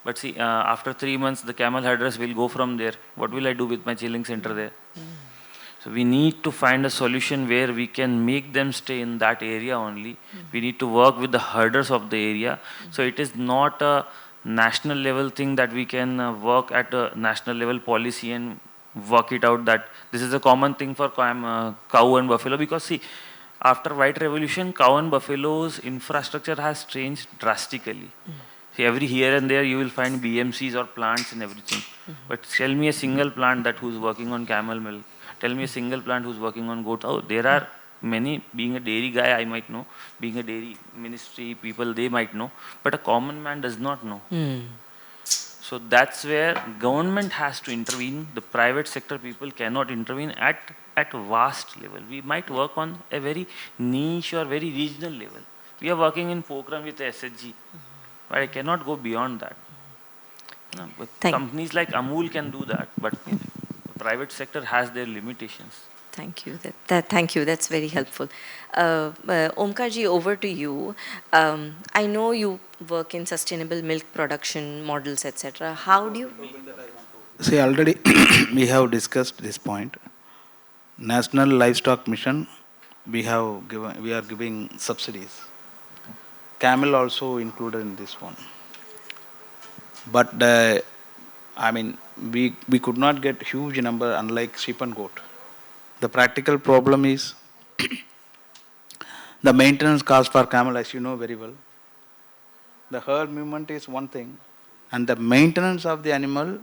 But see, after 3 months, the camel herders will go from there. What will I do with my chilling center there? So we need to find a solution where we can make them stay in that area only. We need to work with the herders of the area. So it is not a national level thing that we can work at a national level policy and work it out that this is a common thing for cow and buffalo because see, after white revolution, cow and buffalo's infrastructure has changed drastically. See, every here and there you will find BMCs or plants and everything. But tell me a single plant that who's working on camel milk. Tell me a single plant who's working on goat. Oh, there are many. Being a dairy guy, I might know. Being a dairy ministry people, they might know. But a common man does not know. So that's where government has to intervene. The private sector people cannot intervene at vast level. We might work on a very niche or very regional level. We are working in Pokhran with SHG, but I cannot go beyond that. No, but Thank companies like Amul can do that, but the private sector has their limitations. Thank you. Thank you. That's very helpful. Omkar ji, over to you. I know you work in sustainable milk production models, etc. How do you? See, already we have discussed this point. National Livestock Mission, we are giving subsidies. Camel also included in this one. But I mean, we could not get huge number unlike sheep and goat. The practical problem is the maintenance cost for camel, as you know very well. The herd movement is one thing, and the maintenance of the animal,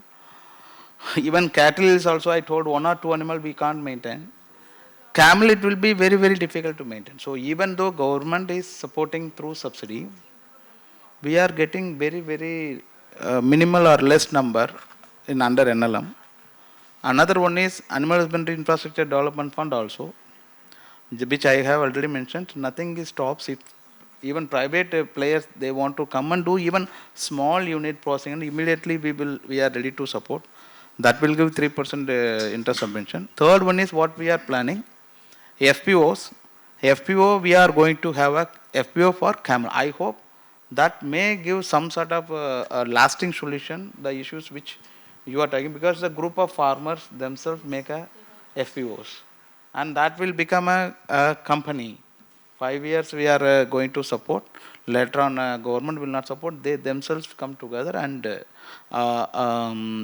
even cattle is also, I told one or two animal we can't maintain. Camel, it will be very, very difficult to maintain. So even though government is supporting through subsidy, we are getting very, very minimal or less number in under NLM. Another one is Animal Husbandry Infrastructure Development Fund also, which I have already mentioned. Nothing stops if even private players, they want to come and do even small unit processing, and immediately we are ready to support. That will give 3% interest subvention. Third one is what we are planning, FPOs. FPO, we are going to have a FPO for camel. I hope that may give some sort of a lasting solution, the issues which you are talking, because the group of farmers themselves make a FPOs. And that will become a company. 5 years we are going to support. Later on, government will not support. They themselves come together and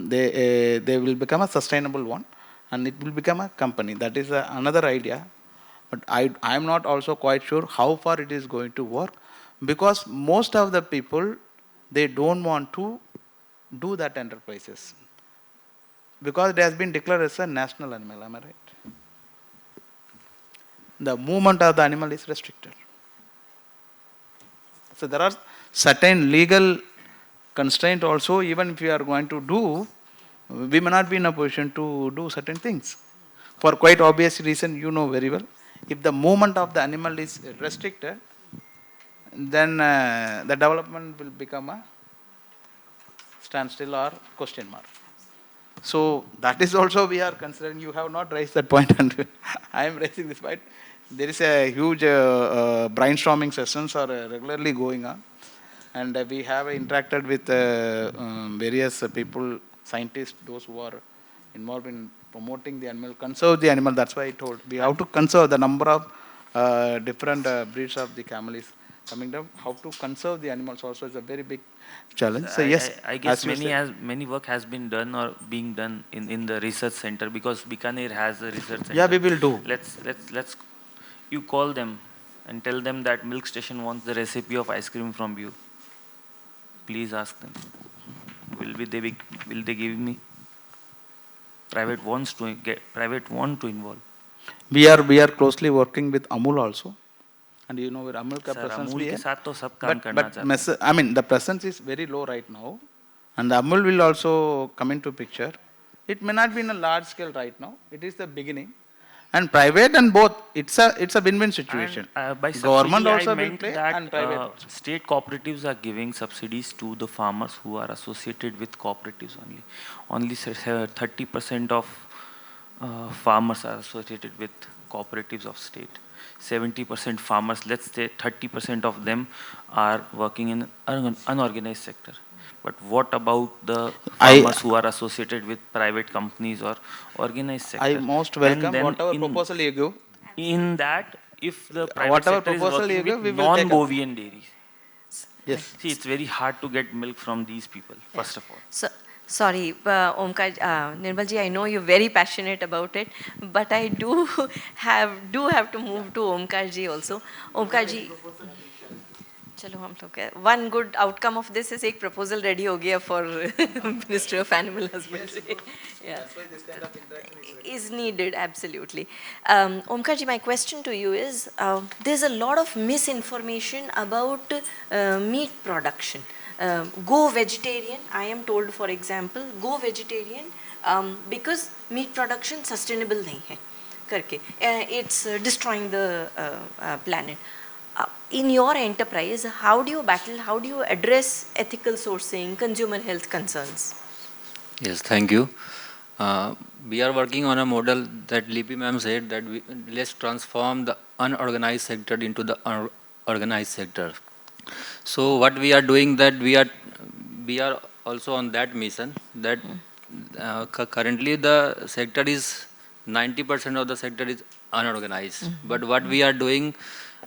they will become a sustainable one, and it will become a company. That is another idea. But I am not also quite sure how far it is going to work, because most of the people, they don't want to do that enterprises because it has been declared as a national animal. Am I right? The movement of the animal is restricted. So there are certain legal constraint also, even if we are going to do, we may not be in a position to do certain things. For quite obvious reason, you know very well. If the movement of the animal is restricted, then the development will become a standstill or question mark. So that is also we are considering. You have not raised that point, and I am raising this point. There is a huge brainstorming sessions are regularly going on, and we have interacted with various people, scientists, those who are involved in promoting the animal, conserve the animal. That's why I told we have to conserve the number of different breeds of the camel is coming down. How to conserve the animals also is a very big challenge. So yes, I guess as you said, many work has been done or being done in the research center, because Bikaner has a research center. yeah, we will do. Let's you call them and tell them that milk station wants the recipe of ice cream from you. Please ask them. Will they give me? Private want to involve. We are closely working with Amul also, and you know where Amul का Sir, presence Amul भी के है. साथ तो सब काम करना But चाहते हैं. I mean the presence is very low right now, and the Amul will also come into picture. It may not be in a large scale right now. It is the beginning, and private and both. It's a win-win situation. And, by Government subsidy, also I will meant play, that and private also. state cooperatives are giving subsidies to the farmers who are associated with cooperatives only. Only 30% of farmers are associated with cooperatives of state. 70% farmers, let's say 30% of them are working in unorganized sector. But what about the farmers who are associated with private companies or organized sector? I most And welcome then whatever proposal you give. in that, if the private Whatever sector is proposal you working give, with we will take up. non-bovine dairies, Yes. see, it's very hard to get milk from these people, first of all. So, sorry, Omkar, Nirmal ji, I know you're very passionate about it, but I do have to move to Omkar ji also. Omkar ji, चलो हम लोग one good outcome of this is एक proposal ready हो गया for Ministry of Animal Husbandry. Yeah. Is needed, absolutely. Omkar ji, my question to you is, there's a lot of misinformation about meat production. Go vegetarian, I am told, for example, go vegetarian because meat production sustainable नहीं है करके. It's destroying the planet. In your enterprise, how do you battle, how do you address ethical sourcing, consumer health concerns? Yes, thank you. We are working on a model that Lipi ma'am said that let's transform the unorganized sector into the organized sector. So what we are doing that we are also on that mission that currently the sector is 90% of the sector is unorganized. But what we are doing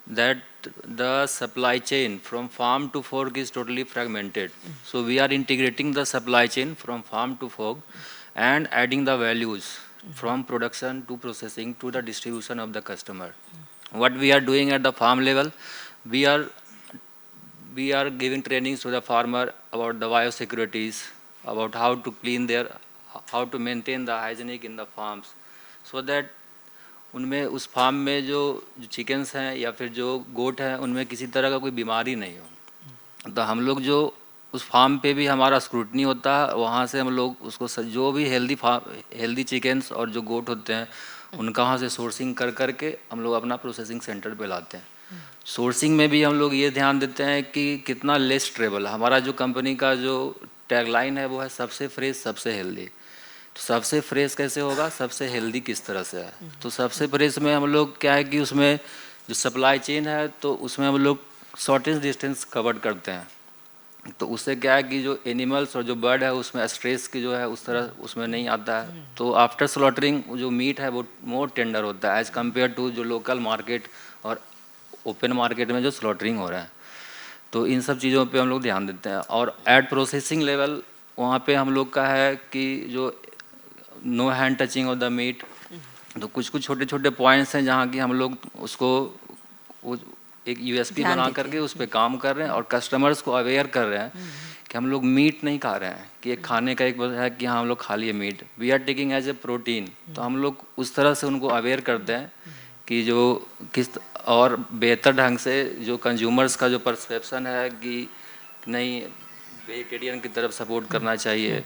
that the supply chain from farm to fork is totally fragmented. So we are integrating the supply chain from farm to fork and adding the values from production to processing to the distribution of the customer. What we are doing at the farm level, we are giving trainings to the farmer about the biosecurities, about how to clean how to maintain the hygienic in the farms, so that उनमें उस farm में जो chickens हैं या फिर जो गोट हैं उनमें किसी तरह का कोई बीमारी नहीं हो. तो हम लोग जो उस फार्म पे भी हमारा स्क्रूटनी होता है, वहाँ से हम लोग उसको जो भी हेल्दी चिकन्स और जो गोट होते हैं उनका वहाँ से सोर्सिंग कर के हम लोग अपना प्रोसेसिंग सेंटर पे लाते हैं. सोर्सिंग में भी हम लोग ये ध्यान देते हैं कि कितना लेस ट्रेबल. हमारा जो कंपनी का जो टैगलाइन है वो है सबसे फ्रेश सबसे हेल्दी. तो सबसे फ्रेश कैसे होगा, सबसे हेल्दी किस तरह से है. तो सबसे फ्रेश में हम लोग क्या है कि उसमें जो सप्लाई चेन है तो उसमें हम लोग शॉर्टेज डिस्टेंस कवर करते हैं. तो उससे क्या है कि जो एनिमल्स और जो बर्ड है उसमें स्ट्रेस की जो है उस तरह उसमें नहीं आता है. तो आफ्टर स्लॉटरिंग जो मीट है वो मोर टेंडर होता है एज़ कम्पेयर टू जो लोकल मार्केट और ओपन मार्केट में जो स्लॉटरिंग हो रहा है. तो इन सब चीज़ों पे हम लोग ध्यान देते हैं. और एट प्रोसेसिंग लेवल वहाँ पे हम लोग का है कि जो no hand touching of the meat. तो कुछ छोटे छोटे पॉइंट्स हैं जहाँ की हम लोग उसको एक यूएसपी बना करके उस पर काम कर रहे हैं और कस्टमर्स को अवेयर कर रहे हैं कि हम लोग मीट नहीं खा रहे हैं, कि एक खाने का एक है कि हाँ हम लोग खा लिए meat, we are taking as a protein. तो हम लोग उस तरह से उनको अवेयर करते हैं कि जो किस और बेहतर ढंग से जो कंज्यूमर्स का जो परसेप्शन है कि नहीं वेजिटेरियन की तरफ सपोर्ट करना चाहिए,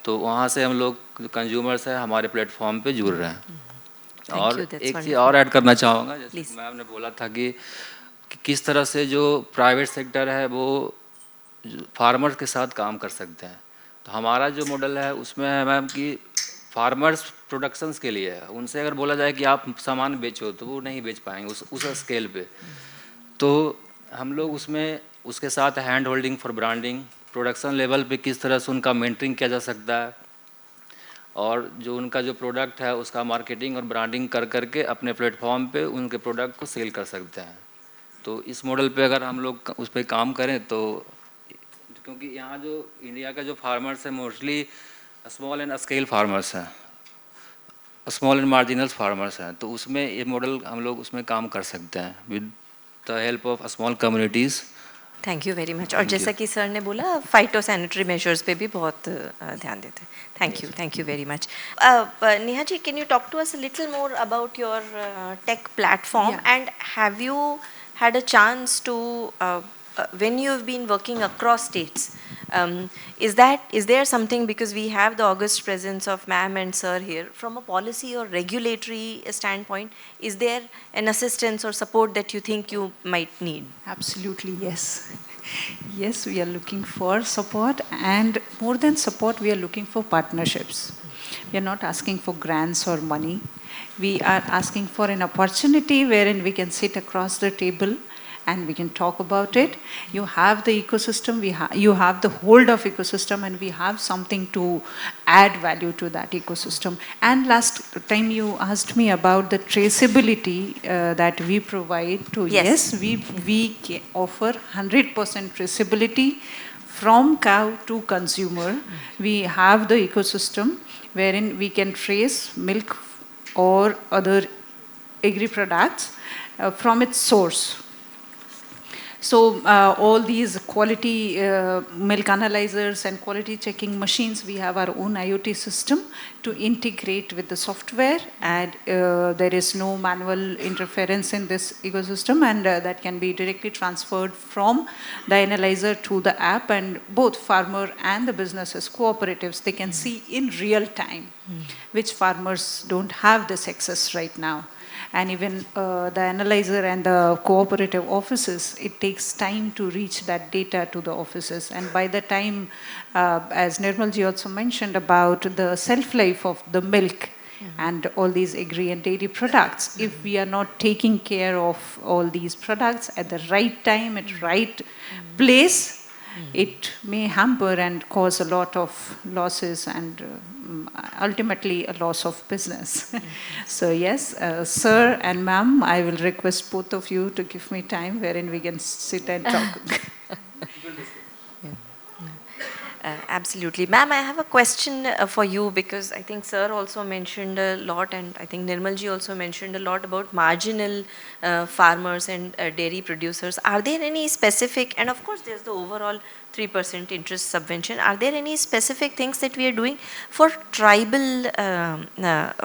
तो वहाँ से हम लोग कंज्यूमर्स हैं हमारे प्लेटफॉर्म पे जुड़ रहे हैं। Thank और you, that's एक चीज़ wonderful. और ऐड करना चाहूँगा, जैसे Please. कि मैम ने बोला था कि किस तरह से जो प्राइवेट सेक्टर है वो फार्मर्स के साथ काम कर सकते हैं। तो हमारा जो मॉडल है उसमें है मैम कि फार्मर्स प्रोडक्शंस के लिए है, उनसे अगर बोला जाए कि आप सामान बेचो तो वो नहीं बेच पाएंगे उस स्केल पे। तो हम लोग उसमें उसके साथ hand holding for branding, production level पे किस तरह से उनका मेंटरिंग किया जा सकता है, और जो उनका जो प्रोडक्ट है उसका मार्केटिंग और ब्रांडिंग कर करके अपने प्लेटफॉर्म पे उनके प्रोडक्ट को सेल कर सकते हैं। तो इस मॉडल पे अगर हम लोग उस पर काम करें तो, क्योंकि यहाँ जो इंडिया का जो फार्मर्स है mostly small and scale farmers हैं, स्मॉल एंड मार्जिनल फार्मर्स हैं, तो उसमें ये मॉडल हम लोग उसमें काम कर सकते हैं with the help of small communities. Thank you very much. और जैसा कि सर ने बोला फाइटो सैनिटरी मेजर्स पे भी बहुत ध्यान देते हैं। Thank you very much. Neha ji, can you talk to us a little more about your tech platform and have you had a chance to when you've been working across states, is there something, because we have the august presence of ma'am and sir here, from a policy or regulatory standpoint, is there an assistance or support that you think you might need? Absolutely, yes. Yes, we are looking for support, and more than support, we are looking for partnerships. We are not asking for grants or money. We are asking for an opportunity wherein we can sit across the table and we can talk about it. You have the ecosystem, you have the hold of ecosystem, and we have something to add value to that ecosystem. And last time you asked me about the traceability that we provide to, Yes. we offer 100% traceability from cow to consumer. We have the ecosystem wherein we can trace milk or other agri products from its source. So all these quality milk analyzers and quality checking machines, we have our own IoT system to integrate with the software, and there is no manual interference in this ecosystem, and that can be directly transferred from the analyzer to the app, and both farmer and the businesses, cooperatives, they can see in real time which farmers don't have this access right now. And even the analyzer and the cooperative offices, it takes time to reach that data to the offices. And by the time, as Nirmal ji also mentioned about the shelf life of the milk and all these agri and dairy products, if we are not taking care of all these products at the right time, at right place, it may hamper and cause a lot of losses and ultimately a loss of business. So yes, sir and ma'am, I will request both of you to give me time wherein we can sit and talk. Absolutely. Ma'am, I have a question for you, because I think sir also mentioned a lot, and I think Nirmal ji also mentioned a lot about marginal farmers and dairy producers. Are there any specific, and of course there's the overall 3% interest subvention, are there any specific things that we are doing for tribal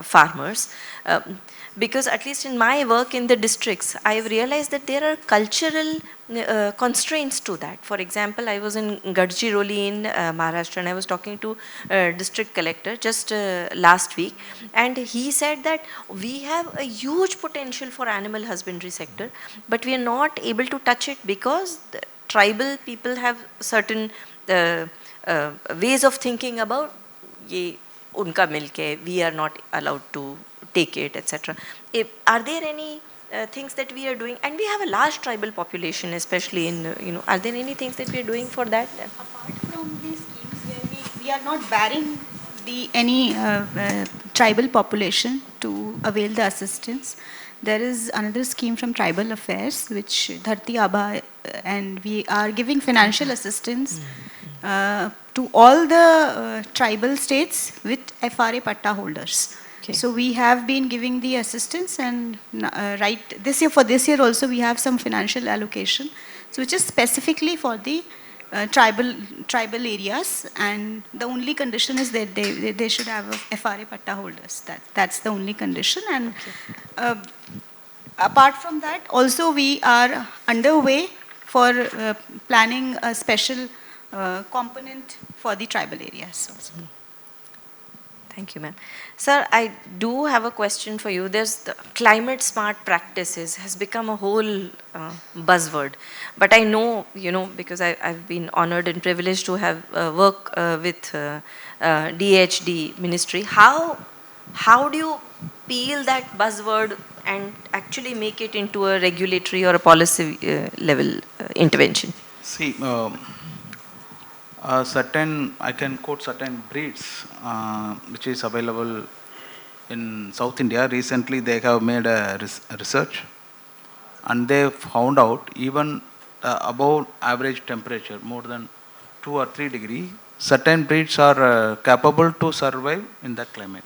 farmers? Because at least in my work in the districts, I have realized that there are cultural constraints to that. For example, I was in Gadchiroli in Maharashtra, and I was talking to district collector just last week, and he said that we have a huge potential for animal husbandry sector, but we are not able to touch it because the tribal people have certain ways of thinking about ye unka milk hai, we are not allowed to take it, etc. Are there any things that we are doing? And we have a large tribal population, especially in, are there any things that we are doing for that? Apart from these schemes where we are not barring any tribal population to avail the assistance, there is another scheme from Tribal Affairs, which Dharti Abha, and we are giving financial assistance to all the tribal states with FRA patta holders. Okay. So we have been giving the assistance, and right this year, for this year also, we have some financial allocation, so which is specifically for the tribal areas, and the only condition is that they should have a FRA patta holders. That's the only condition, and apart from that, also we are underway for planning a special component for the tribal areas also. Thank you, ma'am. Sir, I do have a question for you. There's the climate smart practices has become a whole buzzword. But I know, because I've been honored and privileged to have work with DHD ministry. How do you peel that buzzword and actually make it into a regulatory or a policy level intervention? See, I can quote certain breeds which is available in South India. Recently, they have made a research, and they found out even above average temperature, more than 2 or 3 degrees, certain breeds are capable to survive in that climate.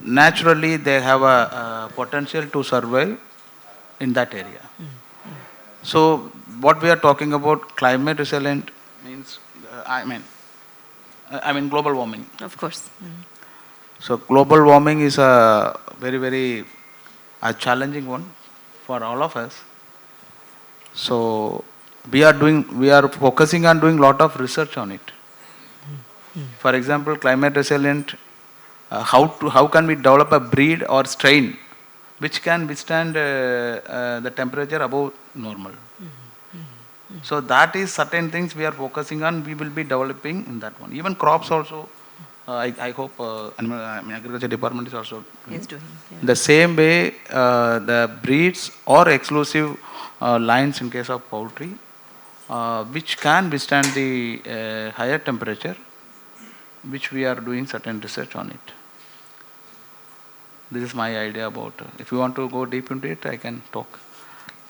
Naturally, they have a potential to survive in that area. So, what we are talking about, climate resilient means, global warming. Of course. So, global warming is a very a challenging one for all of us. So, we are focusing on doing lot of research on it. For example, climate resilient, how can we develop a breed or strain which can withstand the temperature above normal. So that is certain things we are focusing on. We will be developing in that one. Even crops also. I hope agriculture department is also Doing. Yeah. the same way. The breeds or exclusive lines in case of poultry, which can withstand the higher temperature, which we are doing certain research on it. This is my idea about. If you want to go deep into it, I can talk.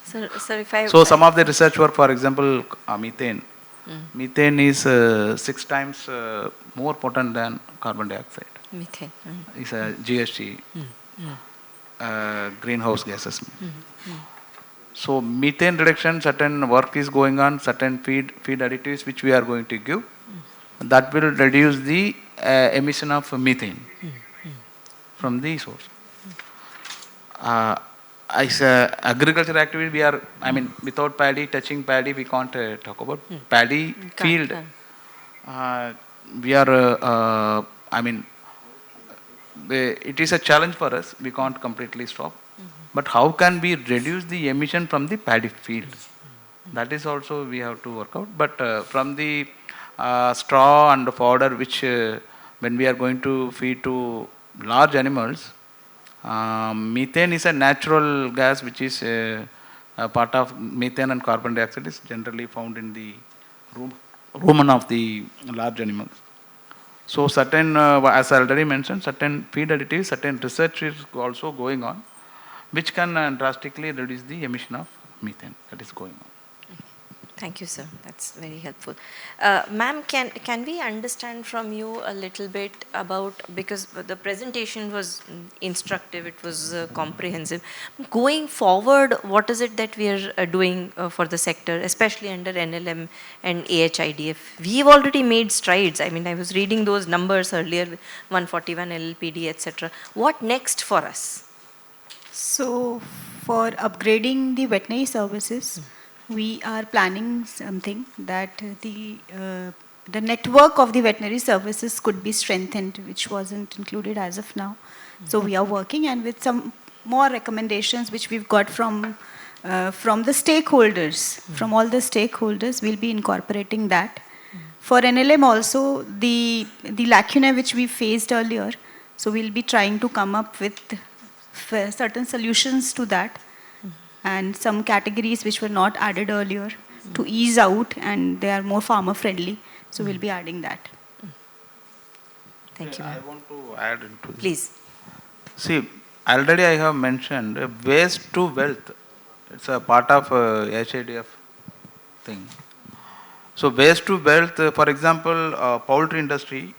Sir, if I So some of the research work, for example, methane. Methane is 6 times more potent than carbon dioxide. methane. It's a GHG, greenhouse gases. So methane reduction, certain work is going on, certain feed additives which we are going to give. That will reduce the emission of methane from the source. As agriculture activity, we are, without paddy, touching paddy, we can't talk about paddy field. We are, it is a challenge for us. We can't completely stop. But how can we reduce the emission from the paddy field? That is also we have to work out. But from the straw and the fodder, which when we are going to feed to large animals, methane is a natural gas which is a part of methane and carbon dioxide is generally found in the rumen of the large animals. So certain, as I already mentioned, certain feed additives, certain research is also going on, which can drastically reduce the emission of methane that is going on. Thank you, sir. That's very helpful. Ma'am, can we understand from you a little bit about, because the presentation was instructive, it was comprehensive. Going forward, what is it that we are doing for the sector, especially under NLM and AHIDF? We've already made strides. I was reading those numbers earlier, 141 LLPD, etc. What next for us? So, for upgrading the veterinary services, we are planning something that the network of the veterinary services could be strengthened, which wasn't included as of now. So we are working, and with some more recommendations which we've got from the stakeholders, from all the stakeholders, we'll be incorporating that. For NLM also, the lacuna which we faced earlier, so we'll be trying to come up with certain solutions to that, and some categories which were not added earlier to ease out, and they are more farmer friendly. So we'll be adding that. Thank you, I ma'am. want to add into this. Please. See, already I have mentioned waste to wealth. It's a part of HIDF thing. So waste to wealth, for example, poultry industry,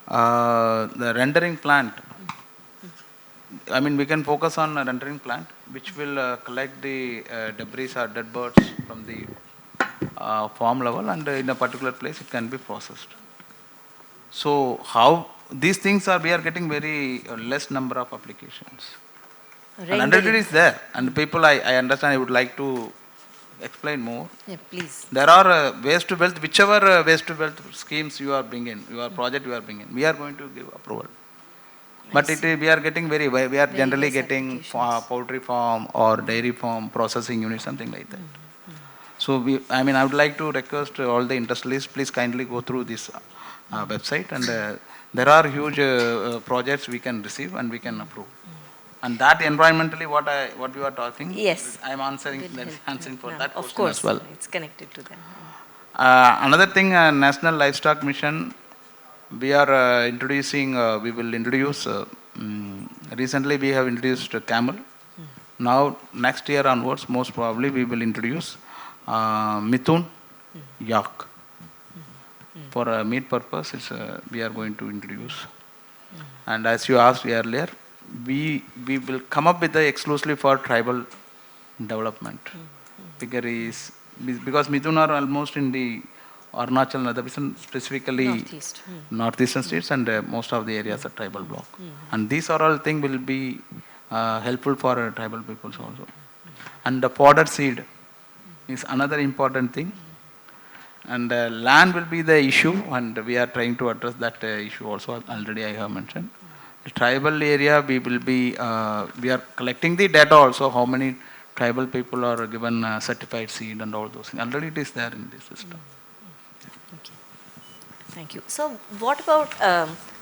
the rendering plant. We can focus on a rendering plant, which will collect the debris or dead birds from the farm level, and in a particular place it can be processed. So how these things are, we are getting very less number of applications. And Rendering. already it is there. And people, I understand, I would like to explain more. Yeah, please. There are waste to wealth, whichever waste to wealth schemes you are bringing, your project you are bringing, we are going to give approval. But we are getting we are generally less getting applications. poultry farm or dairy farm processing unit, something like that. So I would like to request all the industrialists, please kindly go through this website, and there are huge projects we can receive and we can approve. And that environmentally, what you are talking, Yes. I am answering Will that, help. answering for Yeah, that of question as course, well. it's connected to that. Another thing, National Livestock Mission, we are we will introduce, recently we have introduced camel. Now, next year onwards, most probably we will introduce Mithun yak. For meat purpose, we are going to introduce. And as you asked earlier, we will come up with the exclusively for tribal development. Piggeries, because Mithun are almost in the Arunachal, Nadavisan, specifically Northeast. northeastern states, and most of the areas are tribal block. And these are all things will be helpful for tribal peoples also. And the fodder seed is another important thing. And land will be the issue, and we are trying to address that issue also. Already I have mentioned. The tribal area, we are collecting the data also, how many tribal people are given certified seed and all those things. Already it is there in the system. Okay. Thank you. So, what about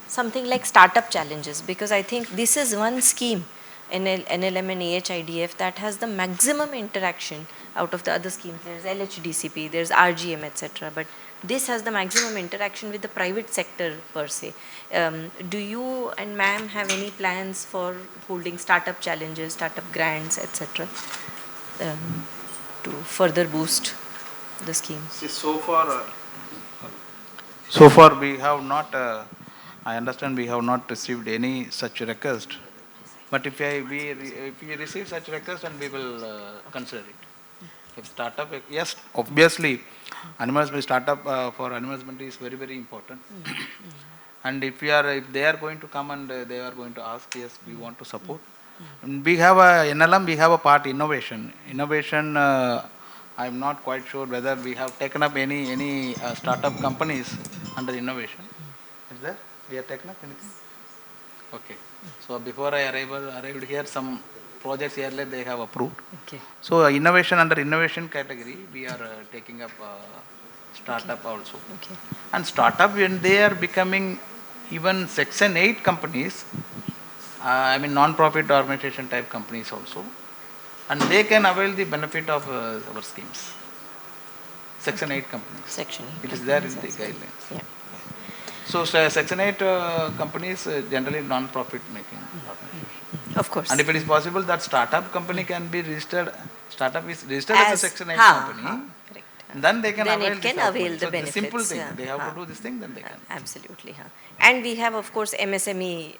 something like startup challenges? Because I think this is one scheme, NLM and AHIDF, that has the maximum interaction out of the other schemes. There's LHDCP, there's RGM, etc. But this has the maximum interaction with the private sector per se. Do you and ma'am have any plans for holding startup challenges, startup grants, etc. To further boost the schemes? See, so far we have not, I understand we have not received any such request. But if we receive such request, and we will consider it. If startup, yes, obviously, animal husbandry startup for animal husbandry is very, very important. And if they are going to come and they are going to ask, yes, we want to support. And we have a NLM, we have a part innovation. Innovation, I'm not quite sure whether we have taken up any startup companies under innovation. Is there? We have taken up anything? Okay. So before I arrived here, some projects earlier they have approved. Okay. So innovation, under innovation category, we are taking up startup also. Okay. And startup, when they are becoming even Section 8 companies, non-profit organization type companies also, and they can avail the benefit of our schemes. Section 8 companies. Section 8 It is there in the companies as well. guidelines. Yeah. So Section 8 companies generally non-profit making organization. Of course. And if it is possible that startup company can be registered, startup is registered as a Section 8 company, correct. and then they can Then avail it can this avail opportunity. the So benefits. simple thing, Yeah. they have to do this thing, then they can. Absolutely. And we have, of course, MSME.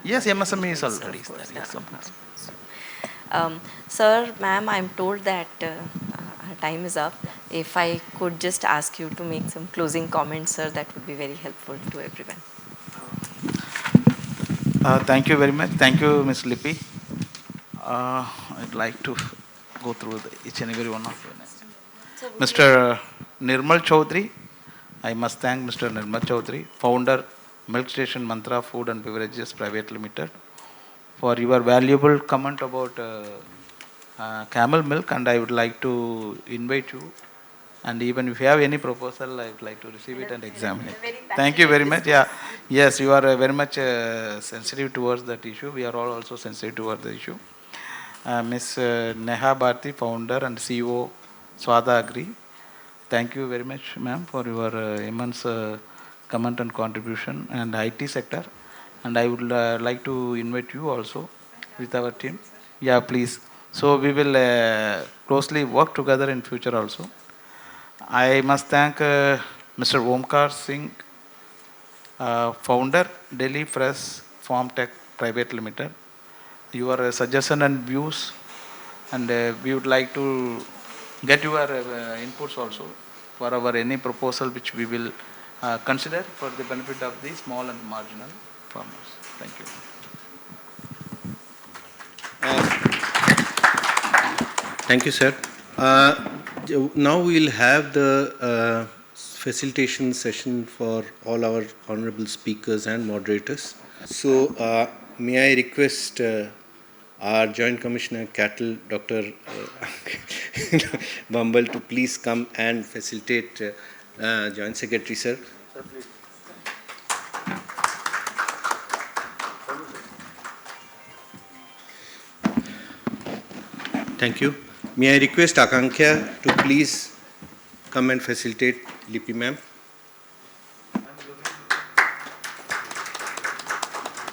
Yes, MSME is vehicles, already of there. course, Yes, of course. Sir, ma'am, I'm told that our time is up. If I could just ask you to make some closing comments, sir, that would be very helpful to everyone. Thank you very much. Thank you, Ms. Lippy. I'd like to go through each and every one of your names. Mr. Nirmal Chaudhary, I must thank Mr. Nirmal Chaudhary, founder, Milk Station Mantra Food and Beverages Private Limited, for your valuable comment about camel milk, and I would like to invite you, and even if you have any proposal, I would like to receive it and examine it. Thank you very much. Yeah, yes, you are very much sensitive towards that issue. We are all also sensitive towards the issue. Ms. Neha Bharti, founder and CEO, Swada Agri. Thank you very much, ma'am, for your immense comment and contribution and IT sector. And I would like to invite you also with our team. Yeah, please. So we will closely work together in future also. I must thank Mr. Omkar Singh, founder, Delhi Fresh Farm Tech Private Limited. Your suggestion and views, and we would like to get your inputs also for our any proposal which we will consider for the benefit of the small and marginal farmers. Thank you. Thank you, sir. Now we'll have the facilitation session for all our honorable speakers and moderators. So, may I request our Joint Commissioner Cattle, Dr. Bumble, to please come and facilitate Joint Secretary, sir. Thank you. May I request Akanksha to please come and facilitate Lipi ma'am.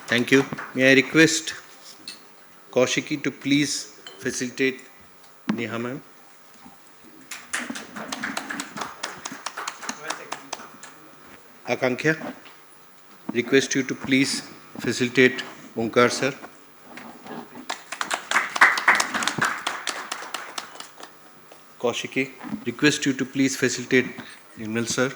Thank you. May I request Kaushiki to please facilitate Neha ma'am. Akanksha, request you to please facilitate Onkar sir. Kaushiki, request you to please facilitate Nirmal sir.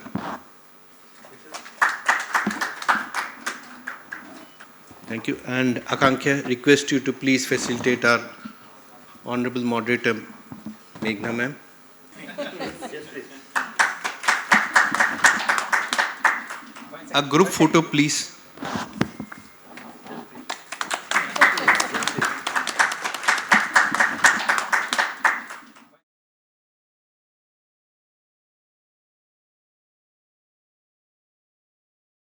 Thank you. And Akanksha, request you to please facilitate our Honorable Moderator Meghna ma'am. A group photo, please.